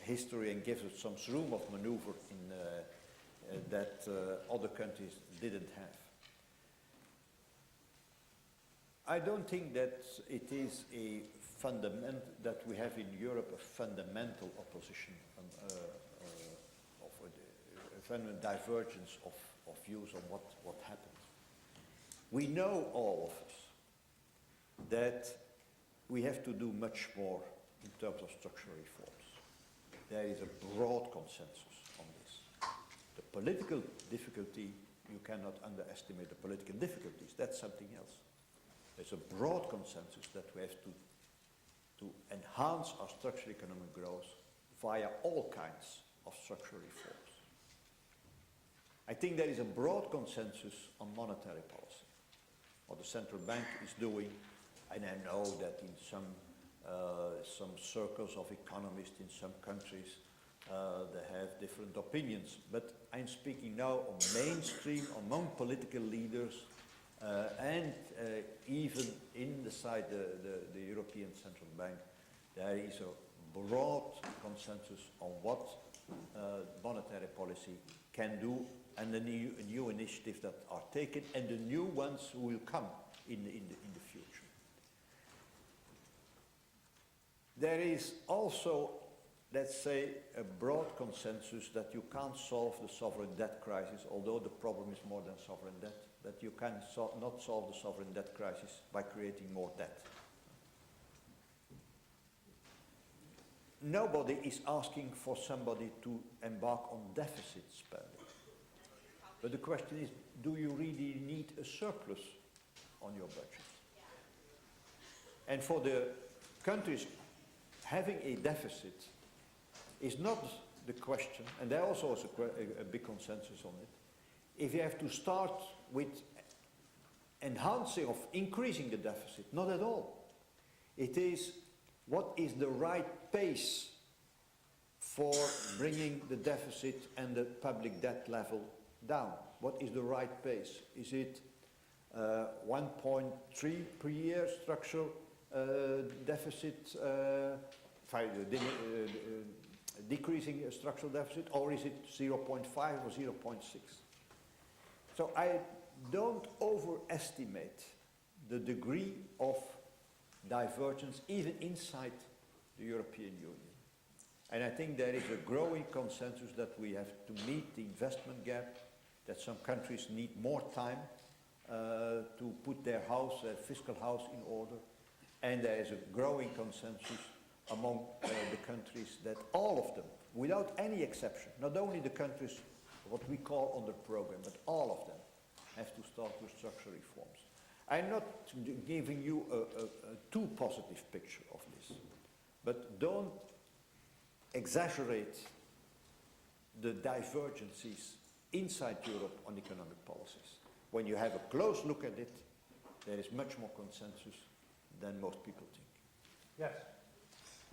history and gives us some room of maneuver in, that other countries didn't have. I don't think that it is a that we have in Europe a fundamental opposition, a fundamental divergence of views on what happens. We know, all of us, that we have to do much more in terms of structural reforms. There is a broad consensus on this. The political difficulty, you cannot underestimate the political difficulties, that's something else. There's a broad consensus that we have to enhance our structural economic growth via all kinds of structural reforms. I think there is a broad consensus on monetary policy. What the central bank is doing, and I know that in some circles of economists in some countries, they have different opinions, but I'm speaking now on mainstream, among political leaders, and even inside the European Central Bank, there is a broad consensus on what monetary policy can do, and the new initiatives that are taken, and the new ones who will come in the future. There is also, let's say, a broad consensus that you can't solve the sovereign debt crisis, although the problem is more than sovereign debt, that you can not solve the sovereign debt crisis by creating more debt. Nobody is asking for somebody to embark on deficit spending. But the question is, do you really need a surplus on your budget? And for the countries, having a deficit is not the question, and there also is a big consensus on it. If you have to start with enhancing or increasing the deficit, not at all. It is what is the right pace for bringing the deficit and the public debt level down. What is the right pace? Is it 1.3 per year structural deficit, decreasing structural deficit, or is it 0.5 or 0.6? So I don't overestimate the degree of divergence even inside the European Union. And I think there is a growing consensus that we have to meet the investment gap, that some countries need more time to put their fiscal house in order. And there is a growing consensus among the countries that all of them, without any exception, not only the countries what we call on the program, but all of them have to start with structural reforms. I'm not giving you a too positive picture of this, but don't exaggerate the divergences inside Europe on economic policies. When you have a close look at it, there is much more consensus than most people think. Yes.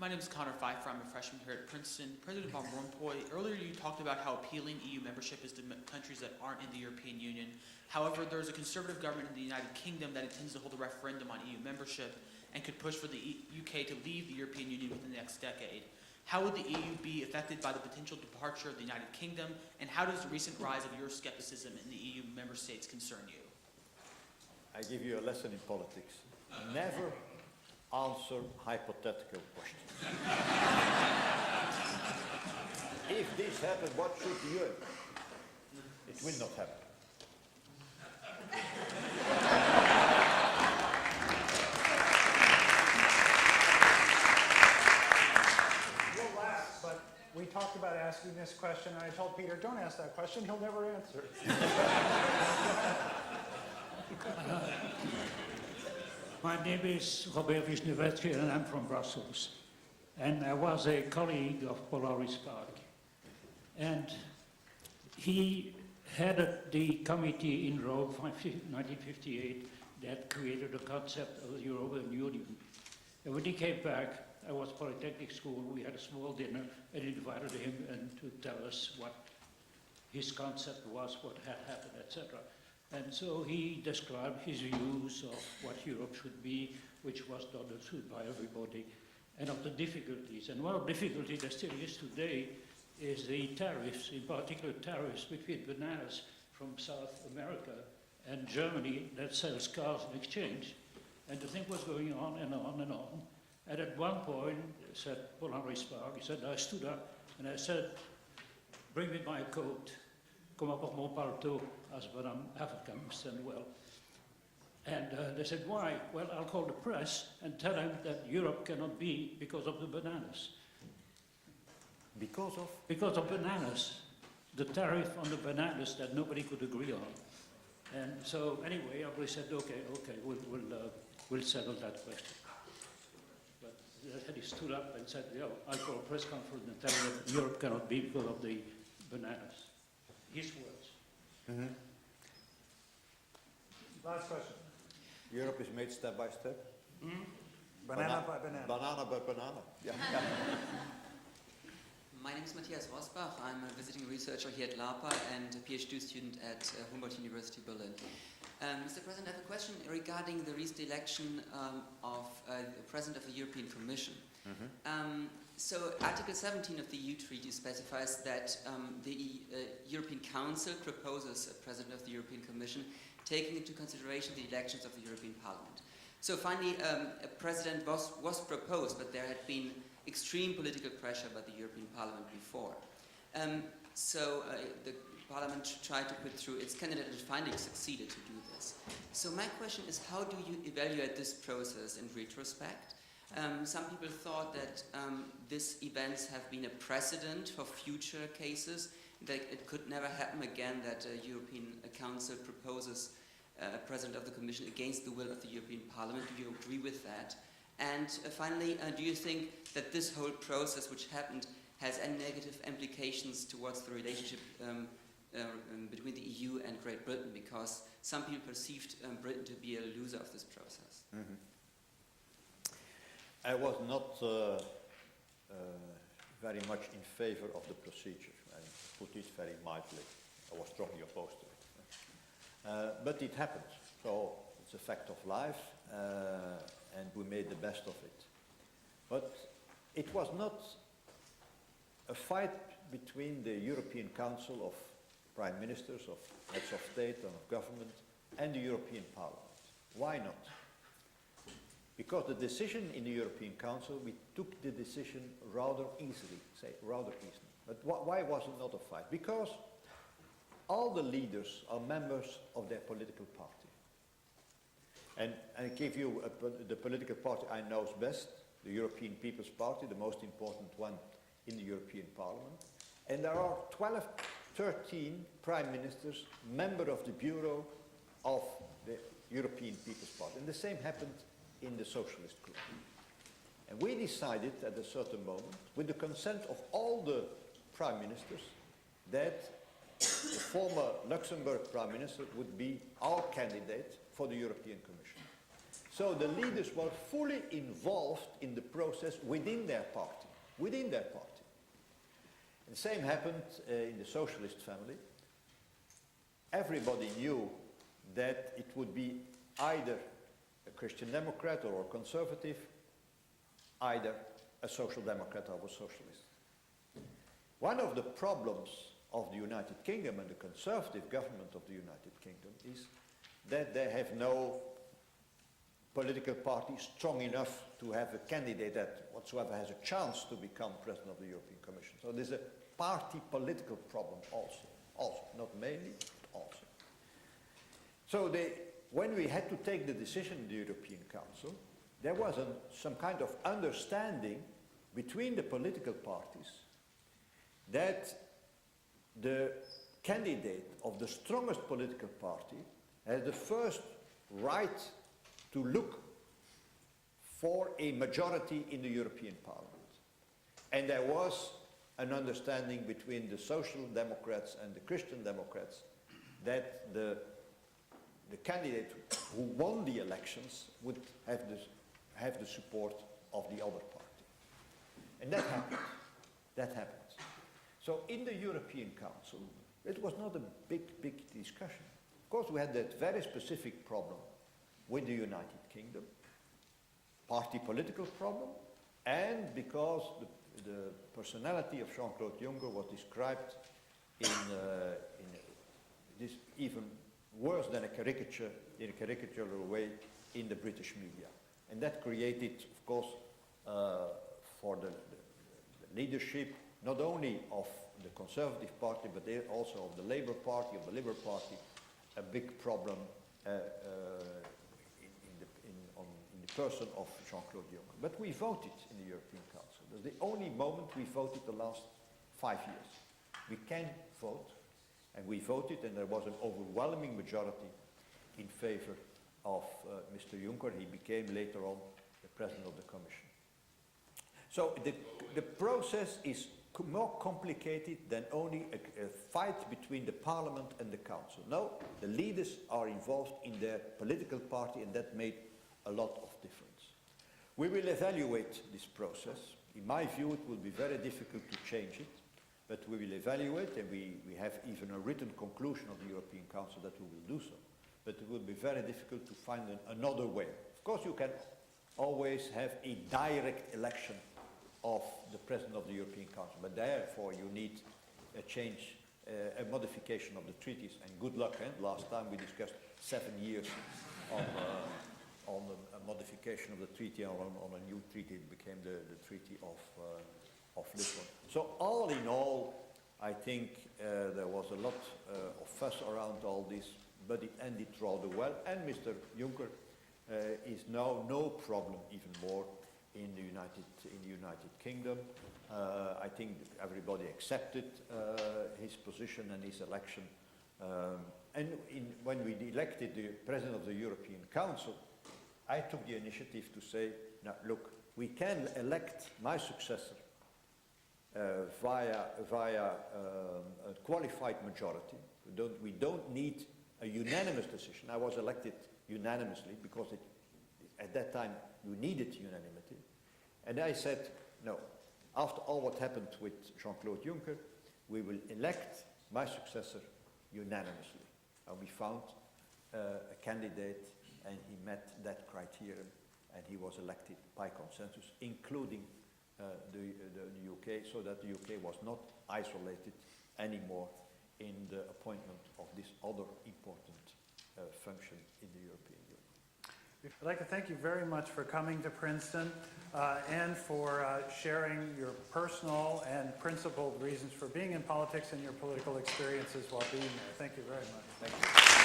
My name is Connor Pfeiffer. I'm a freshman here at Princeton. President Van Rompuy, earlier you talked about how appealing EU membership is to countries that aren't in the European Union. However, there's a conservative government in the United Kingdom that intends to hold a referendum on EU membership and could push for the UK to leave the European Union within the next decade. How would the EU be affected by the potential departure of the United Kingdom, and how does the recent rise of Euroscepticism in the EU member states concern you? I give you a lesson in politics. Never answer hypothetical questions. If this happens, what should you do? It will not happen. You'll laugh, but we talked about asking this question, and I told Peter, don't ask that question, he'll never answer it. My name is Robert Wisniewski and I'm from Brussels. And I was a colleague of Polaris Park. And he headed the committee in Rome in 1958 that created the concept of the European Union. And when he came back, I was Polytechnic school, we had a small dinner and invited him and to tell us what his concept was, what had happened, etc. And so he described his views of what Europe should be, which was not understood by everybody, and of the difficulties. And one of the difficulties that still is today is the tariffs, in particular tariffs between bananas from South America and Germany that sells cars in exchange. And the thing was going on and on and on. And at one point, said Polaris Park, he said, I stood up and I said, bring me my coat. Kom op mon paletot, as Madame Haferkamp said well. And they said, why? Well, I'll call the press and tell them that Europe cannot be because of the bananas. Because of? Because of bananas. The tariff on the bananas that nobody could agree on. And so anyway, I said, okay, we'll settle that question. But then he stood up and said, I'll call a press conference and tell them that Europe cannot be because of the bananas. His words. Mm-hmm. Last question. Europe is made step by step. Banana by banana. Banana by banana. Yeah. My name is Matthias Rosbach. I'm a visiting researcher here at LAPA and a PhD student at Humboldt University Berlin. Mr. President, I have a question regarding the recent election of the President of the European Commission. Mm-hmm. So Article 17 of the EU Treaty specifies that the European Council proposes a President of the European Commission, taking into consideration the elections of the European Parliament. So finally, a president was proposed, but there had been extreme political pressure by the European Parliament before. So the Parliament tried to put through its candidate and finally succeeded to do this. So my question is, how do you evaluate this process in retrospect? Some people thought that these events have been a precedent for future cases, that it could never happen again that a European Council proposes a President of the Commission against the will of the European Parliament. Do you agree with that? And finally, do you think that this whole process which happened has any negative implications towards the relationship between the EU and Great Britain, because some people perceived Britain to be a loser of this process? Mm-hmm. I was not very much in favor of the procedure, and put it very mildly. I was strongly opposed to it. But it happened, so it's a fact of life, and we made the best of it. But it was not a fight between the European Council of Prime Ministers, of heads of state and of government, and the European Parliament. Why not? Because the decision in the European Council, we took the decision rather easily, But why was it not a fight? Because all the leaders are members of their political party. And I give you the political party I know best, the European People's Party, the most important one in the European Parliament. And there are 13 prime ministers, member of the Bureau of the European People's Party. And the same happened in the socialist group. And we decided at a certain moment, with the consent of all the prime ministers, that the former Luxembourg prime minister would be our candidate for the European Commission. So the leaders were fully involved in the process within their party. And the same happened in the socialist family. Everybody knew that it would be either a Christian Democrat or a conservative, either a social democrat or a socialist. One of the problems of the United Kingdom and the conservative government of the United Kingdom is that they have no political party strong enough to have a candidate that whatsoever has a chance to become president of the European Commission. So there's a party political problem also, not mainly, but also. So when we had to take the decision in the European Council, there was some kind of understanding between the political parties that the candidate of the strongest political party has the first right to look for a majority in the European Parliament. And there was an understanding between the Social Democrats and the Christian Democrats that the candidate who won the elections would have the support of the other party. And that happened. That happened. So in the European Council, it was not a big discussion. Of course, we had that very specific problem with the United Kingdom, party political problem, and because the personality of Jean-Claude Juncker was described in this even worse than a caricature, in a caricatural way, in the British media. And that created, of course, for the leadership, not only of the Conservative Party, but also of the Labour Party, of the Liberal Party, a big problem in the person of Jean-Claude Juncker. But we voted in the European Council. That's the only moment we voted the last 5 years. We can vote, and we voted, and there was an overwhelming majority in favor of Mr. Juncker. He became later on the President of the Commission. So the process is more complicated than only a fight between the Parliament and the Council. No, the leaders are involved in their political party, and that made a lot of difference. We will evaluate this process. In my view, it will be very difficult to change it, but we will evaluate, and we have even a written conclusion of the European Council that we will do so. But it will be very difficult to find another way. Of course, you can always have a direct election of the President of the European Council, but therefore you need a change, a modification of the treaties, and good luck. Last time we discussed 7 years on a modification of the treaty, on a new treaty. It became the Treaty of Lisbon. So all in all, I think there was a lot of fuss around all this, but it ended rather well, and Mr. Juncker is now no problem even more in the United Kingdom. I think everybody accepted his position and his election. And when we elected the President of the European Council, I took the initiative to say, now look, we can elect my successor via a qualified majority. We don't need a unanimous decision. I was elected unanimously because at that time you needed unanimity. And I said, no, after all what happened with Jean-Claude Juncker, we will elect my successor unanimously. And we found a candidate, and he met that criterion, and he was elected by consensus, including the UK, so that the UK was not isolated anymore in the appointment of this other important function in the European Union. I'd like to thank you very much for coming to Princeton and for sharing your personal and principled reasons for being in politics and your political experiences while being there. Thank you very much. Thank you.